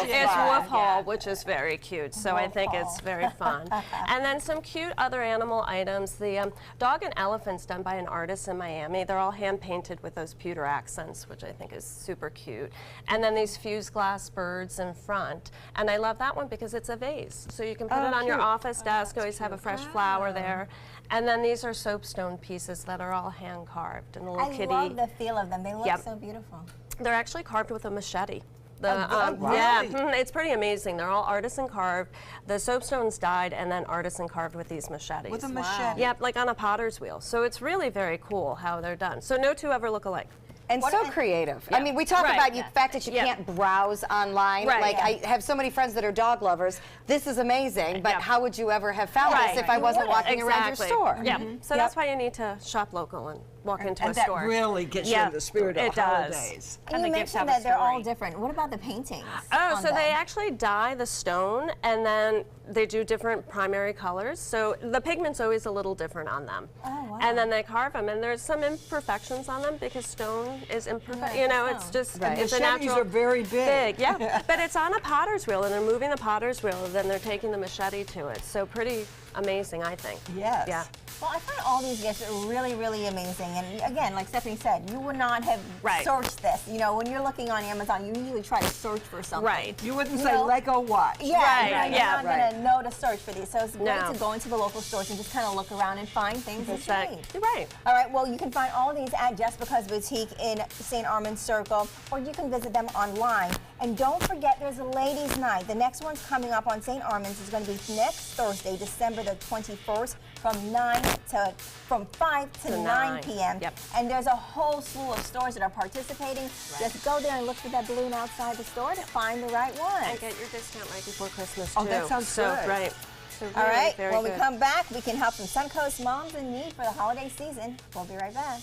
It's Wolf Hall, which is very cute, so I think it's very fun. And then some cute other animal items. The dog and elephants done by an artist in Miami. They're all hand painted with those pewter accents, which I think is super cute. And then these fused glass birds in front. And I love that one because it's a vase. So you can put it on your office desk, always have a fresh flower there. And then these are soapstone pieces that are all hand carved. And a little kitty. I love the feel of them. They look so beautiful. They're actually carved with a machete. Wow. Yeah, it's pretty amazing. They're all artisan carved. The soapstones dyed and then artisan carved with these machetes. With a machete? Yep, like on a potter's wheel. So it's really very cool how they're done. So no two ever look alike. And so creative. I mean, we talk about the fact that you can't browse online. Like, I have so many friends that are dog lovers. This is amazing, but how would you ever have found this if I wasn't walking around your store? Yeah, so that's why you need to shop local and walk into a store. And that really gets you in the spirit of holidays. And you mentioned that they're all different. What about the paintings? Oh, so they actually dye the stone, and then they do different primary colors. So the pigment's always a little different on them. Oh, wow. And then they carve them, and there's some imperfections on them because stone is imperfect. You know, it's just it's a machetes natural. are very big. Yeah. But it's on a potter's wheel, and they're moving the potter's wheel, and then they're taking the machete to it. So pretty amazing, I think. Yes. Yeah. Well, I find all these gifts are really, really amazing. And again, like Stephanie said, you would not have searched this. You know, when you're looking on Amazon, you usually try to search for something. Right. You wouldn't say Lego watch. Yeah, you're not going to know to search for these. So it's great to go into the local stores and just kind of look around and find things that you need. Right. All right, well, you can find all these at Just Because Boutique in St. Armand Circle, or you can visit them online. And don't forget, there's a ladies' night. The next one's coming up on St. Armand's. Is going to be next Thursday, December the 21st, from 5 to 9 p.m. Yep. And there's a whole slew of stores that are participating. Just go there and look for that balloon outside the store to find the right one. And get your discount right before Christmas, Oh, too. that sounds so, good. Right. So All really right, very when we good. come back, we can help some Suncoast moms in need for the holiday season. We'll be right back.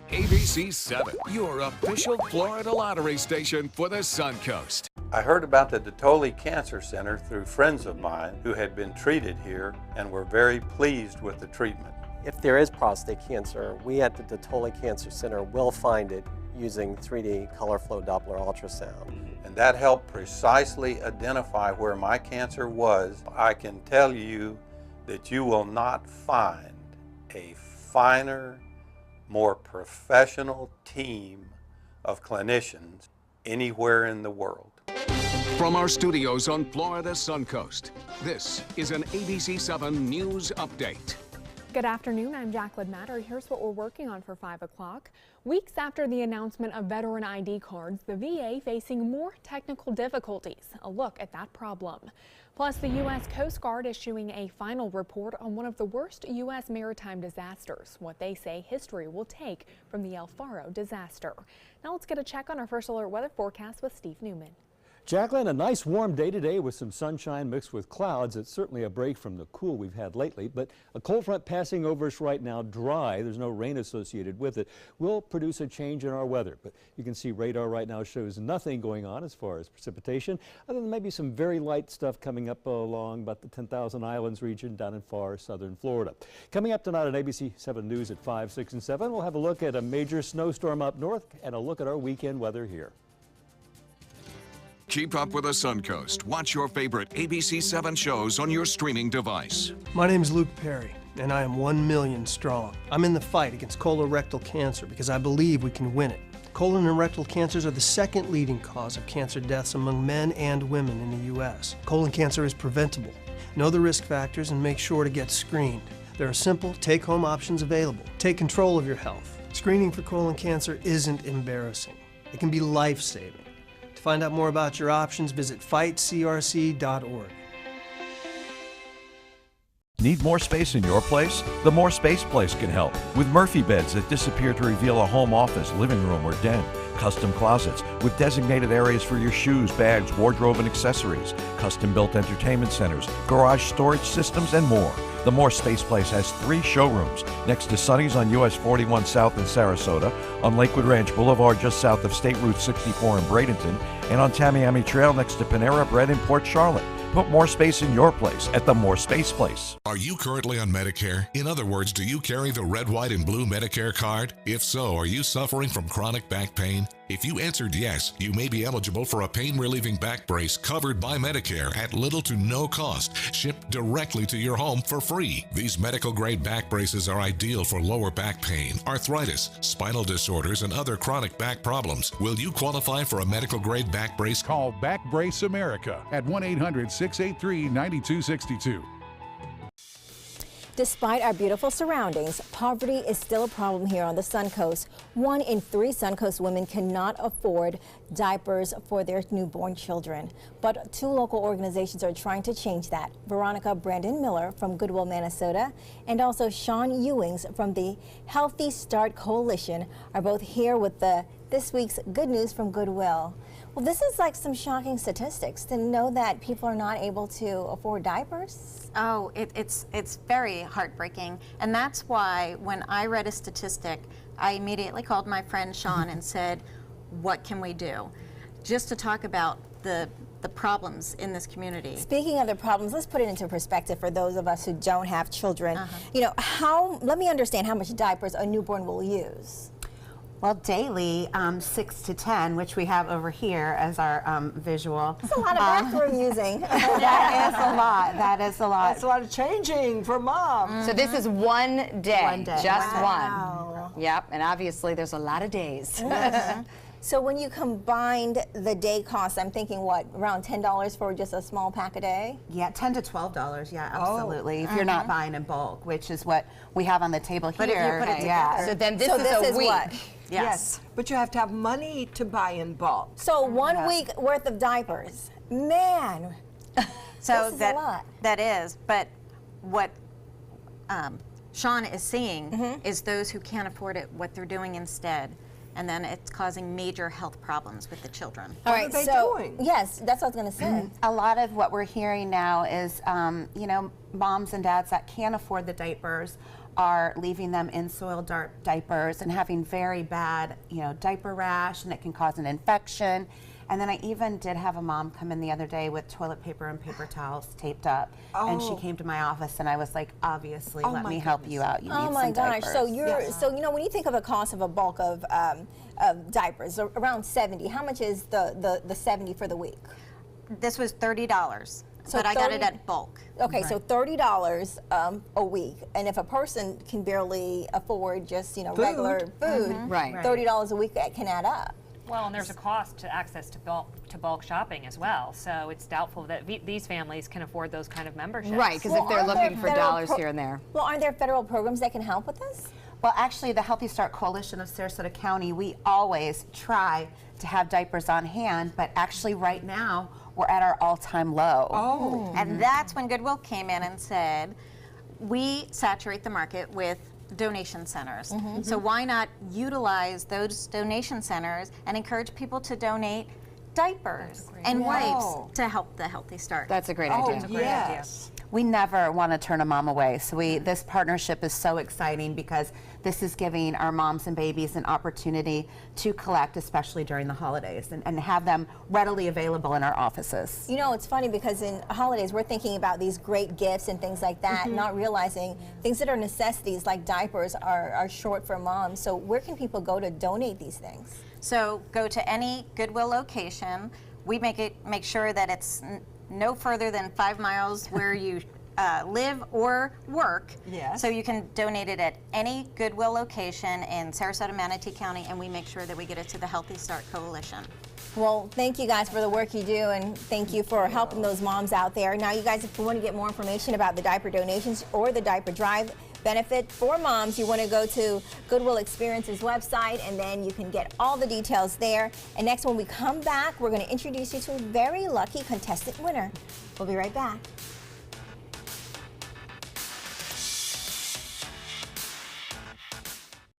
ABC 7, your official Florida lottery station for the Suncoast. I heard about the Detoli Cancer Center through friends of mine who had been treated here and were very pleased with the treatment. If there is prostate cancer, we at the Detoli Cancer Center will find it using 3D color flow Doppler ultrasound. And that helped precisely identify where my cancer was. I can tell you that you will not find a finer, more professional team of clinicians anywhere in the world. From our studios on Florida's Suncoast, this is an ABC 7 News Update. Good afternoon, I'm Jacqueline Matter. Here's what we're working on for 5 o'clock. Weeks after the announcement of veteran ID cards, the VA facing more technical difficulties. A look at that problem. Plus, the U.S. Coast Guard issuing a final report on one of the worst U.S. maritime disasters, what they say history will take from the El Faro disaster. Now let's get a check on our first alert weather forecast with Steve Newman. Jacqueline, a nice warm day today with some sunshine mixed with clouds. It's certainly a break from the cool we've had lately, but a cold front passing over us right now, dry, there's no rain associated with it, will produce a change in our weather. But you can see radar right now shows nothing going on as far as precipitation, other than maybe some very light stuff coming up along about the 10,000 Islands region down in far southern Florida. Coming up tonight on ABC 7 News at 5, 6, and 7, we'll have a look at a major snowstorm up north and a look at our weekend weather here. Keep up with the Suncoast. Watch your favorite ABC 7 shows on your streaming device. My name is Luke Perry, and I am 1 million strong. I'm in the fight against colorectal cancer because I believe we can win it. Colon and rectal cancers are the second leading cause of cancer deaths among men and women in the U.S. Colon cancer is preventable. Know the risk factors and make sure to get screened. There are simple, take-home options available. Take control of your health. Screening for colon cancer isn't embarrassing. It can be life-saving. To find out more about your options, visit fightcrc.org. Need more space in your place? The More Space Place can help with Murphy beds that disappear to reveal a home office, living room, or den. Custom closets with designated areas for your shoes, bags, wardrobe, and accessories. Custom-built entertainment centers, garage storage systems, and more. The More Space Place has 3 showrooms next to Sunny's on US 41 South in Sarasota, on Lakewood Ranch Boulevard just south of State Route 64 in Bradenton, and on Tamiami Trail next to Panera Bread in Port Charlotte. Put more space in your place at the More Space Place. Are you currently on Medicare? In other words, do you carry the red, white, and blue Medicare card? If so, are you suffering from chronic back pain? If you answered yes, you may be eligible for a pain-relieving back brace covered by Medicare at little to no cost, shipped directly to your home for free. These medical-grade back braces are ideal for lower back pain, arthritis, spinal disorders, and other chronic back problems. Will you qualify for a medical-grade back brace? Call Back Brace America at 1-800-683-9262. Despite our beautiful surroundings, poverty is still a problem here on the Suncoast. 1 in 3 Suncoast women cannot afford diapers for their newborn children. But 2 local organizations are trying to change that. Veronica Brandon Miller from Goodwill, Minnesota, and also Sean Ewings from the Healthy Start Coalition are both here with this week's good news from Goodwill. Well, this is like some shocking statistics to know that people are not able to afford diapers. Oh, it's very heartbreaking, and that's why when I read a statistic, I immediately called my friend Sean and said, what can we do? Just to talk about the problems in this community. Speaking of the problems, let's put it into perspective for those of us who don't have children. You know, let me understand how much diapers a newborn will use. Well, daily, 6 to 10, which we have over here as our visual. That's a lot of bathroom using. That is a lot. That is a lot. That's a lot of changing for mom. So this is one day, One day. just Wow. one. Yep, and obviously there's a lot of days. So when you combined the day cost, I'm thinking what, around $10 for just a small pack a day? Yeah, $10 to $12. Yeah, absolutely. If you're not buying in bulk, which is what we have on the table here. But if you put it together. So then this is a week. What? Yes, but you have to have money to buy in bulk. So 1 week worth of diapers. Man, So this is a lot. that is, but what Sean is seeing is those who can't afford it, what they're doing instead. And then it's causing major health problems with the children. All right, so yes, that's what I was going to say. A lot of what we're hearing now is, you know, moms and dads that can't afford the diapers are leaving them in soiled diapers and having very bad, you know, diaper rash, and it can cause an infection. And then I even did have a mom come in the other day with toilet paper and paper towels taped up, and she came to my office, and I was like, obviously, let me help you out. You need some diapers. So so you know, when you think of a cost of a bulk of diapers, around 70. How much is the 70 for the week? This was $30. So but I got it at bulk. Okay, so $30 a week, and if a person can barely afford just regular food, Right. $30 a week that can add up. Well, and there's a cost to access to bulk shopping as well, so it's doubtful that these families can afford those kind of memberships. Right, because if they're looking for dollars here and there. Well, aren't there federal programs that can help with this? Well, actually, the Healthy Start Coalition of Sarasota County, we always try to have diapers on hand, but actually right now, we're at our all-time low. Oh. And that's when Goodwill came in and said, we saturate the market with donation centers. So why not utilize those donation centers and encourage people to donate diapers and wipes to help the Healthy Start? That's a great idea. That's a great idea. We never want to turn a mom away. So this partnership is so exciting because this is giving our moms and babies an opportunity to collect, especially during the holidays, and have them readily available in our offices. You know, it's funny because in holidays we're thinking about these great gifts and things like that, not realizing things that are necessities like diapers are short for moms. So where can people go to donate these things? So go to any Goodwill location. We make sure that it's no further than 5 miles where you live or work. Yes. So you can donate it at any Goodwill location in Sarasota, Manatee County, and we make sure that we get it to the Healthy Start Coalition. Well, thank you guys for the work you do, and thank you for helping those moms out there. Now, you guys, if you want to get more information about the diaper donations or the diaper drive benefit for moms, you want to go to Goodwill Experience's website, and then you can get all the details there. And next, when we come back, we're going to introduce you to a very lucky contestant winner. We'll be right back.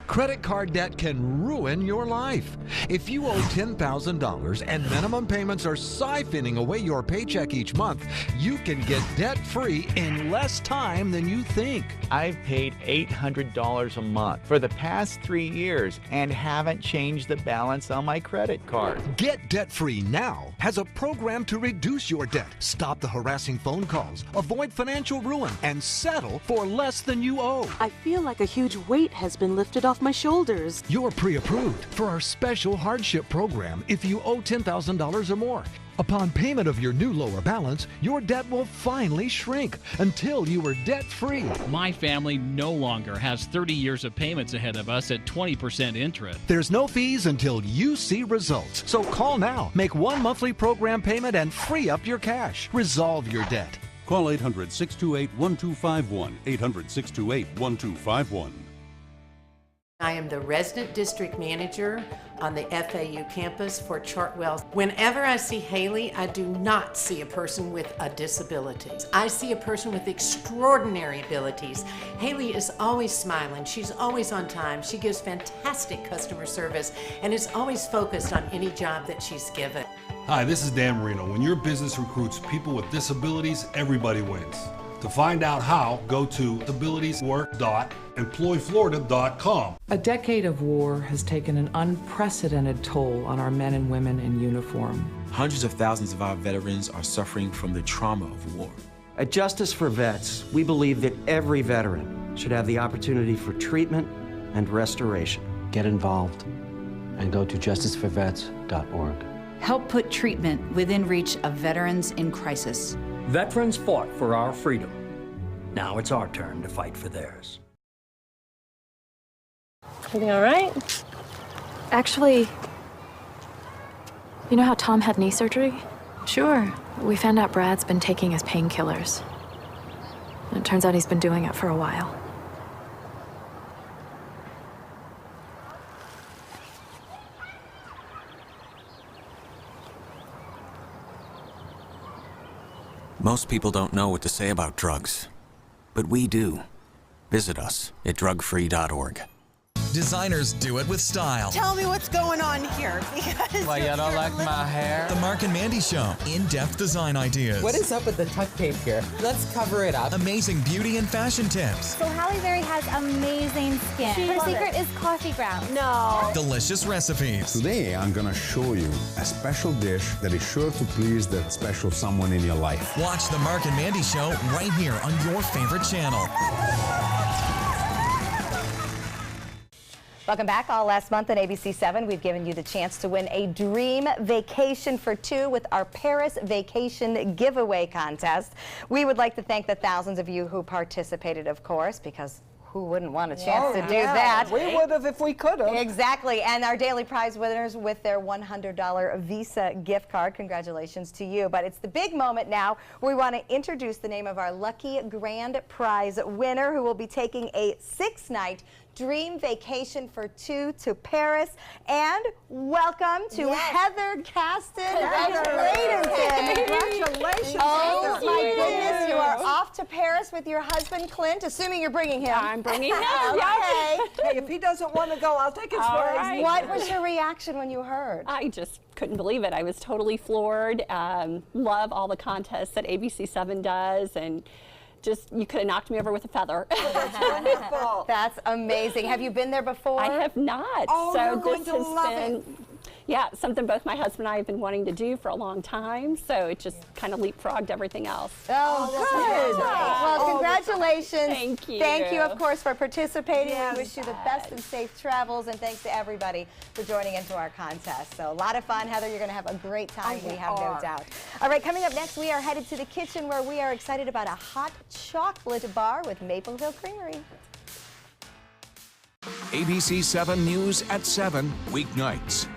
Credit card debt can ruin your life. If you owe $10,000 and minimum payments are siphoning away your paycheck each month, you can get debt-free in less time than you think. I've paid $800 a month for the past 3 years and haven't changed the balance on my credit card. Get Debt-Free Now has a program to reduce your debt, stop the harassing phone calls, avoid financial ruin, and settle for less than you owe. I feel like a huge weight has been lifted off my shoulders. You're pre-approved for our special hardship program if you owe $10,000 or more. Upon payment of your new lower balance, your debt will finally shrink until you are debt-free. My family no longer has 30 years of payments ahead of us at 20% interest. There's no fees until you see results. So call now, make one monthly program payment, and free up your cash. Resolve your debt. Call 800-628-1251, 800-628-1251. I am the resident district manager on the FAU campus for Chartwell. Whenever I see Haley, I do not see a person with a disability. I see a person with extraordinary abilities. Haley is always smiling. She's always on time. She gives fantastic customer service and is always focused on any job that she's given. Hi, this is Dan Marino. When your business recruits people with disabilities, everybody wins. To find out how, go to disabilitieswork.employflorida.com. A decade of war has taken an unprecedented toll on our men and women in uniform. Hundreds of thousands of our veterans are suffering from the trauma of war. At Justice for Vets, we believe that every veteran should have the opportunity for treatment and restoration. Get involved and go to justiceforvets.org. Help put treatment within reach of veterans in crisis. Veterans fought for our freedom. Now it's our turn to fight for theirs. Everything all right? Actually, you know how Tom had knee surgery? Sure. We found out Brad's been taking his painkillers. And it turns out he's been doing it for a while. Most people don't know what to say about drugs, but we do. Visit us at drugfree.org. Designers do it with style. Tell me what's going on here, because... Why, you don't like my hair? The Mark and Mandy Show. In-depth design ideas. What is up with the tuck tape here? Let's cover it up. Amazing beauty and fashion tips. So Halle Berry has amazing skin. Her secret is coffee grounds. No. Delicious recipes. Today, I'm gonna show you a special dish that is sure to please the special someone in your life. Watch the Mark and Mandy Show right here on your favorite channel. Welcome back. All last month on ABC7, we've given you the chance to win a dream vacation for two with our Paris Vacation Giveaway Contest. We would like to thank the thousands of you who participated, of course, because who wouldn't want a chance to do that? We would have if we could have. Exactly. And our daily prize winners with their $100 Visa gift card. Congratulations to you. But it's the big moment now. We want to introduce the name of our lucky grand prize winner, who will be taking a 6-night dream vacation for 2 to Paris. And welcome to Heather Caston. Congratulations. Oh my goodness, you are off to Paris with your husband Clint, assuming you're bringing him. I'm bringing him. Okay. Hey, if he doesn't want to go, I'll take his place. Right. What was your reaction when you heard? I just couldn't believe it. I was totally floored. Love all the contests that ABC7 does, and just, you could have knocked me over with a feather. That's wonderful. That's amazing. Have you been there before? I have not. Oh, so you're going this to has love been, it. yeah, something both my husband and I have been wanting to do for a long time. So it just kind of leapfrogged everything else. Oh, good. Well, congratulations. Thank you. Thank you, of course, for participating. Yes. We wish you the best and safe travels, and thanks to everybody for joining into our contest. So a lot of fun. Heather, you're going to have a great time. We have no doubt. All right, coming up next, we are headed to the kitchen where we are excited about a hot chocolate bar with Mapleville Creamery. ABC 7 News at 7, weeknights.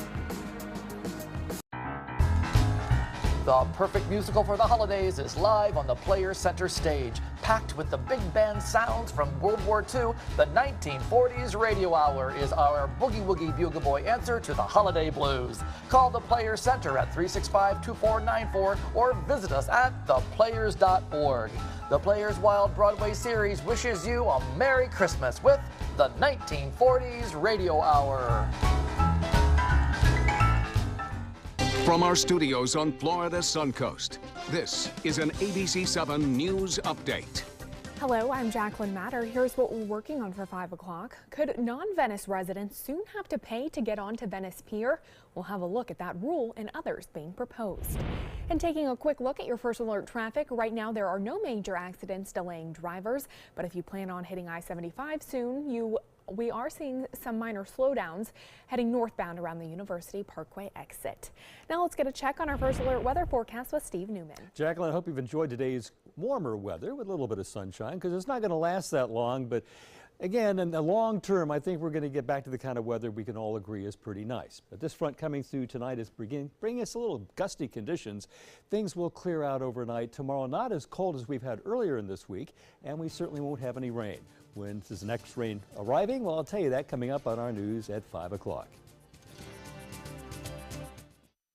The perfect musical for the holidays is live on the Players Center stage. Packed with the big band sounds from World War II, the 1940s Radio Hour is our Boogie Woogie Bugle Boy answer to the holiday blues. Call the Players Center at 365-2494 or visit us at theplayers.org. The Players Wild Broadway series wishes you a Merry Christmas with the 1940s Radio Hour. From our studios on Florida's Suncoast, this is an ABC 7 News Update. Hello, I'm Jacqueline Matter. Here's what we're working on for 5 o'clock. Could non-Venice residents soon have to pay to get onto Venice Pier? We'll have a look at that rule and others being proposed. And taking a quick look at your first alert traffic, right now there are no major accidents delaying drivers, but if you plan on hitting I-75 soon, we are seeing some minor slowdowns heading northbound around the University Parkway exit. Now let's get a check on our first alert weather forecast with Steve Newman. Jacqueline, I hope you've enjoyed today's warmer weather with a little bit of sunshine, because it's not going to last that long. But again, in the long term, I think we're going to get back to the kind of weather we can all agree is pretty nice. But this front coming through tonight is bringing us a little gusty conditions. Things will clear out overnight. Tomorrow, not as cold as we've had earlier in this week, and we certainly won't have any rain. When is the next rain arriving? Well, I'll tell you that coming up on our news at 5 o'clock.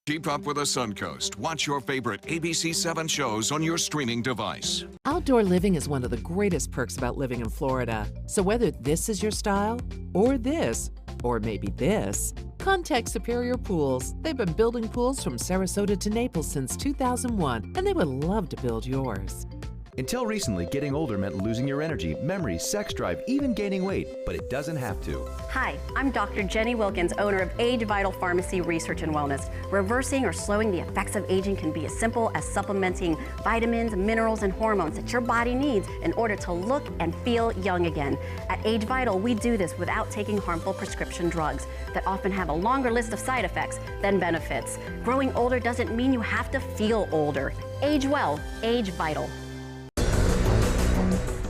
Keep up with the Suncoast. Watch your favorite ABC 7 shows on your streaming device. Outdoor living is one of the greatest perks about living in Florida. So whether this is your style, or this, or maybe this, contact Superior Pools. They've been building pools from Sarasota to Naples since 2001, and they would love to build yours. Until recently, getting older meant losing your energy, memory, sex drive, even gaining weight, but it doesn't have to. Hi, I'm Dr. Jenny Wilkins, owner of Age Vital Pharmacy Research and Wellness. Reversing or slowing the effects of aging can be as simple as supplementing vitamins, minerals, and hormones that your body needs in order to look and feel young again. At Age Vital, we do this without taking harmful prescription drugs that often have a longer list of side effects than benefits. Growing older doesn't mean you have to feel older. Age well, Age Vital.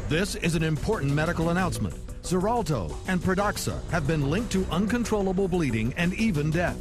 This is an important medical announcement. Xarelto and Pradaxa have been linked to uncontrollable bleeding and even death.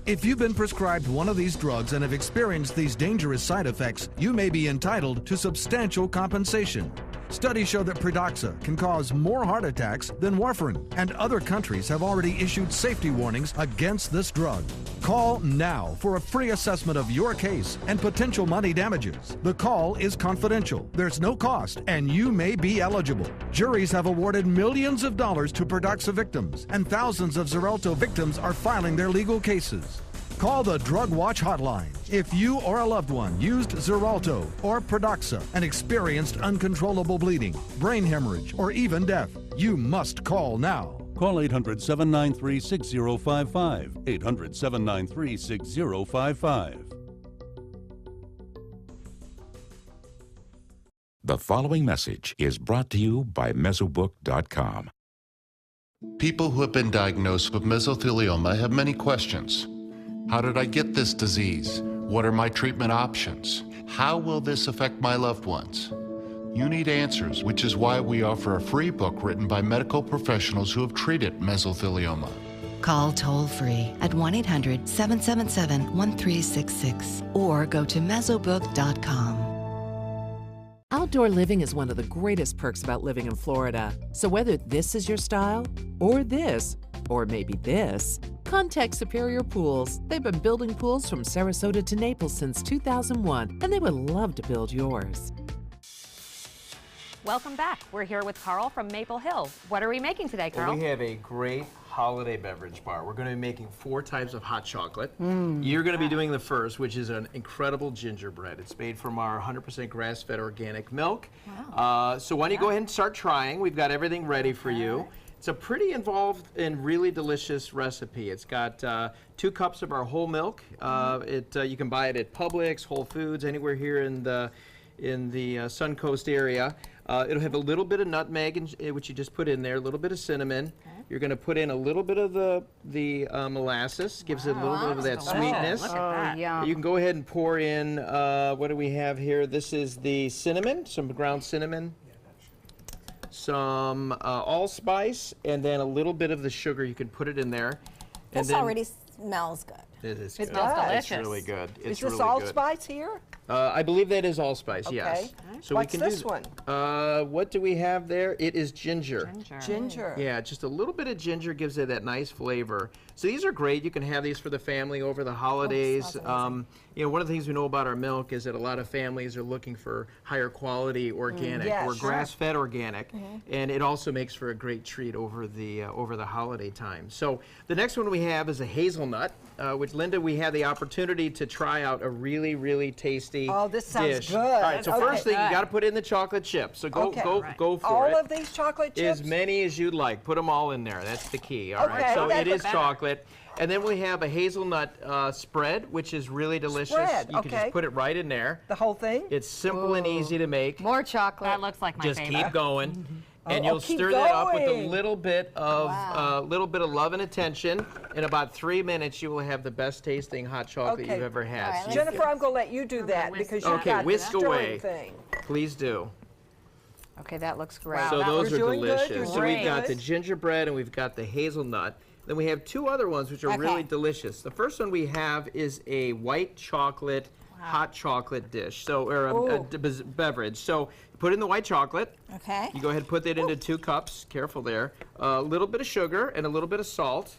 If you've been prescribed one of these drugs and have experienced these dangerous side effects, you may be entitled to substantial compensation. Studies show that Pradaxa can cause more heart attacks than warfarin, and other countries have already issued safety warnings against this drug. Call now for a free assessment of your case and potential money damages. The call is confidential. There's no cost, and you may be eligible. Juries have awarded millions of dollars to Pradaxa victims, and thousands of Xarelto victims are filing their legal cases. Call the Drug Watch hotline. If you or a loved one used Xarelto or Pradaxa and experienced uncontrollable bleeding, brain hemorrhage, or even death, you must call now. Call 800-793-6055. 800-793-6055. The following message is brought to you by Mesobook.com. People who have been diagnosed with mesothelioma have many questions. How did I get this disease? What are my treatment options? How will this affect my loved ones? You need answers, which is why we offer a free book written by medical professionals who have treated mesothelioma. Call toll-free at 1-800-777-1366 or go to mesobook.com. Outdoor living is one of the greatest perks about living in Florida. So whether this is your style, or this, or maybe this, contact Superior Pools. They've been building pools from Sarasota to Naples since 2001, and they would love to build yours. Welcome back. We're here with Carl from Maple Hill. What are we making today, Carl? Well, we have a great holiday beverage bar. We're going to be making 4 types of hot chocolate. You're going to be doing the first, which is an incredible gingerbread. It's made from our 100% grass-fed organic milk. Wow. So why don't you go ahead and start trying? We've got everything ready for you. It's a pretty involved and really delicious recipe. It's got 2 cups of our whole milk. You can buy it at Publix, Whole Foods, anywhere here in the Suncoast area. It'll have a little bit of nutmeg, which you just put in there, a little bit of cinnamon. You're going to put in a little bit of the molasses, gives it a little bit of that sweetness. Look at that. Yum. You can go ahead and pour in, what do we have here? This is the cinnamon, some ground cinnamon, some allspice, and then a little bit of the sugar. You can put it in there. This already smells good. It is It good. smells It's delicious. really good. Is It's this really allspice here? I believe that is allspice, Okay. yes. So What's we can this do one? What do we have there? It is ginger. Ginger. Yeah, just a little bit of ginger gives it that nice flavor. So these are great. You can have these for the family over the holidays. You know, one of the things we know about our milk is that a lot of families are looking for higher quality organic Yes, or sure. grass-fed organic, and it also makes for a great treat over the holiday time. So the next one we have is a hazelnut, which Linda, we had the opportunity to try out a really, really tasty this sounds dish. good. All right, so Okay. first thing, you got to put in the chocolate chips. So go for all it. All of these chocolate chips? As many as you'd like. Put them all in there. That's the key. All right. Okay, So that's it is better. chocolate. And then we have a hazelnut spread, which is really delicious. Spread, You can just put it right in there. The whole thing? It's simple and easy to make. More chocolate. That looks like my Just favorite. keep going. And Oh, you'll keep stir that up with a going. little bit of love and attention. In about 3 minutes, you will have the best tasting hot chocolate you've ever had. So Jennifer, I'm going to let you do that because you've got whisk the stirring away. thing. Please do. Okay, that looks great. So those are You're doing good, delicious. you're So we've doing got good. the gingerbread and we've got the hazelnut. Then we have 2 other ones which are really delicious. The first one we have is a white chocolate, hot chocolate dish, or a beverage. So you put in the white chocolate. Okay. You go ahead and put that into 2 cups. Careful there. A little bit of sugar and a little bit of salt.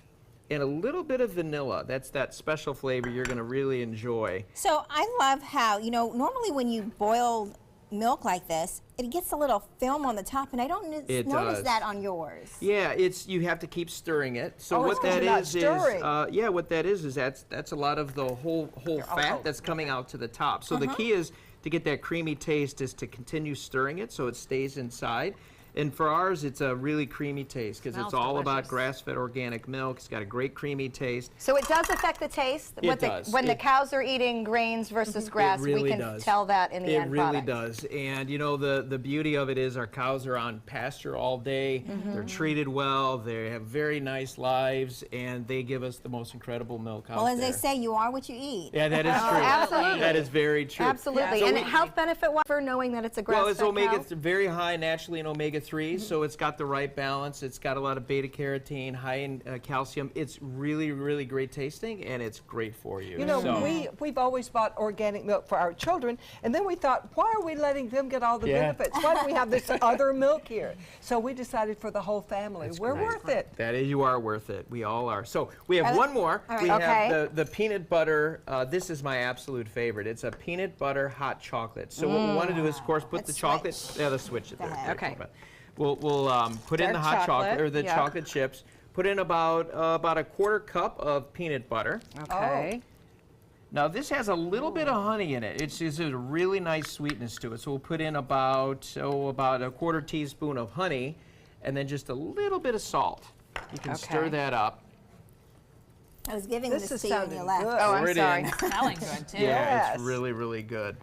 And a little bit of vanilla. That's that special flavor you're going to really enjoy. So I love how, you know, normally when you boil milk like this, it gets a little film on the top, and I don't It notice does. that on yours. Yeah, you have to keep stirring it. So Oh, what it's 'cause that you're not is stirring. what that is that's a lot of the whole fat that's coming out to the top. So the key is to get that creamy taste is to continue stirring it so it stays inside. And for ours, it's a really creamy taste because it's all about grass-fed organic milk. It's got a great creamy taste. So it does affect the taste? It does. When the cows are eating grains versus grass, It really we can does. tell that in the end It really product. does. And you know, the beauty of it is our cows are on pasture all day. They're treated well. They have very nice lives, and they give us the most incredible milk out Well, as there. they say, you are what you eat. Yeah, that is true. Absolutely. That is very true. Absolutely. So And we- health benefit for knowing that it's a grass-fed well, it's omega. cow? It's very high naturally in omega-3, so it's got the right balance. It's got a lot of beta carotene, high in calcium. It's really, really great tasting, and it's great for you. You know, So- we've always bought organic milk for our children, and then we thought, why are we letting them get all the Yeah. benefits? Why do we have this other milk here? So we decided for the whole family, we're worth it. That is, you are worth it. We all are. So we have All right. one more. All right. We Okay. have the peanut butter. This is my absolute favorite. It's a peanut butter hot chocolate. So what we want to do is, of course, put the chocolate. Yeah, let's switch it there. Okay. We'll put in the Dark hot chocolate or chocolate, the yep. chocolate chips. Put in about a 1/4 cup of peanut butter. Okay. Now this has a little bit of honey in it. It's a really nice sweetness to it. So we'll put in about a 1/4 teaspoon of honey, and then just a little bit of salt. You can stir that up. I was giving This this is to you and sounding you left. good. Oh, Pour I'm it sorry. in. Smelling good, too. Yeah, it's really, really good.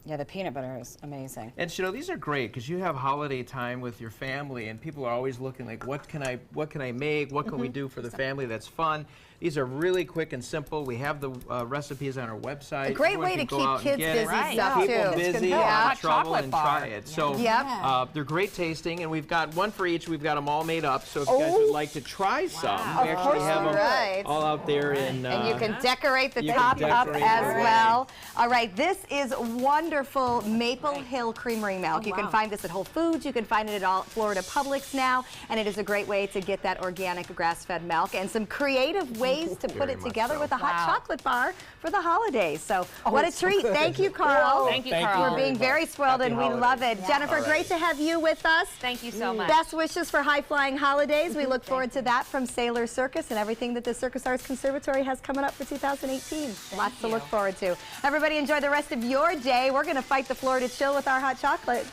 Yeah, the peanut butter is amazing. And you know, these are great because you have holiday time with your family, and people are always looking like, what can I make? What can we do for the family that's fun? These are really quick and simple. We have the recipes on our website. A great Everyone way to can go keep out and kids get it. busy stuff, too. People busy, Yeah. have trouble, and bar. try it. So Yep. they're great tasting, and we've got one for each. We've got them all made up. So if you guys would like to try some, we actually have them all out there. And you can decorate the you top can up decorate as it. well. All right, this is wonderful Maple Hill Creamery milk. You can find this at Whole Foods. You can find it at all Florida Publix now, and it is a great way to get that organic grass-fed milk and some creative ways to put it together with a hot chocolate bar for the holidays. So what a treat. Thank you, Carl. Thank you, Carl. For being very spoiled, and we love it. Jennifer, great to have you with us. Thank you so much. Best wishes for high-flying holidays. We look forward to that from Sailor Circus and everything that the Circus Arts Conservatory has coming up for 2018. Lots to look forward to. Everybody enjoy the rest of your day. We're going to fight the Florida chill with our hot chocolate.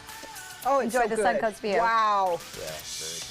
Oh, enjoy the Suncoast view. Wow. Yeah, very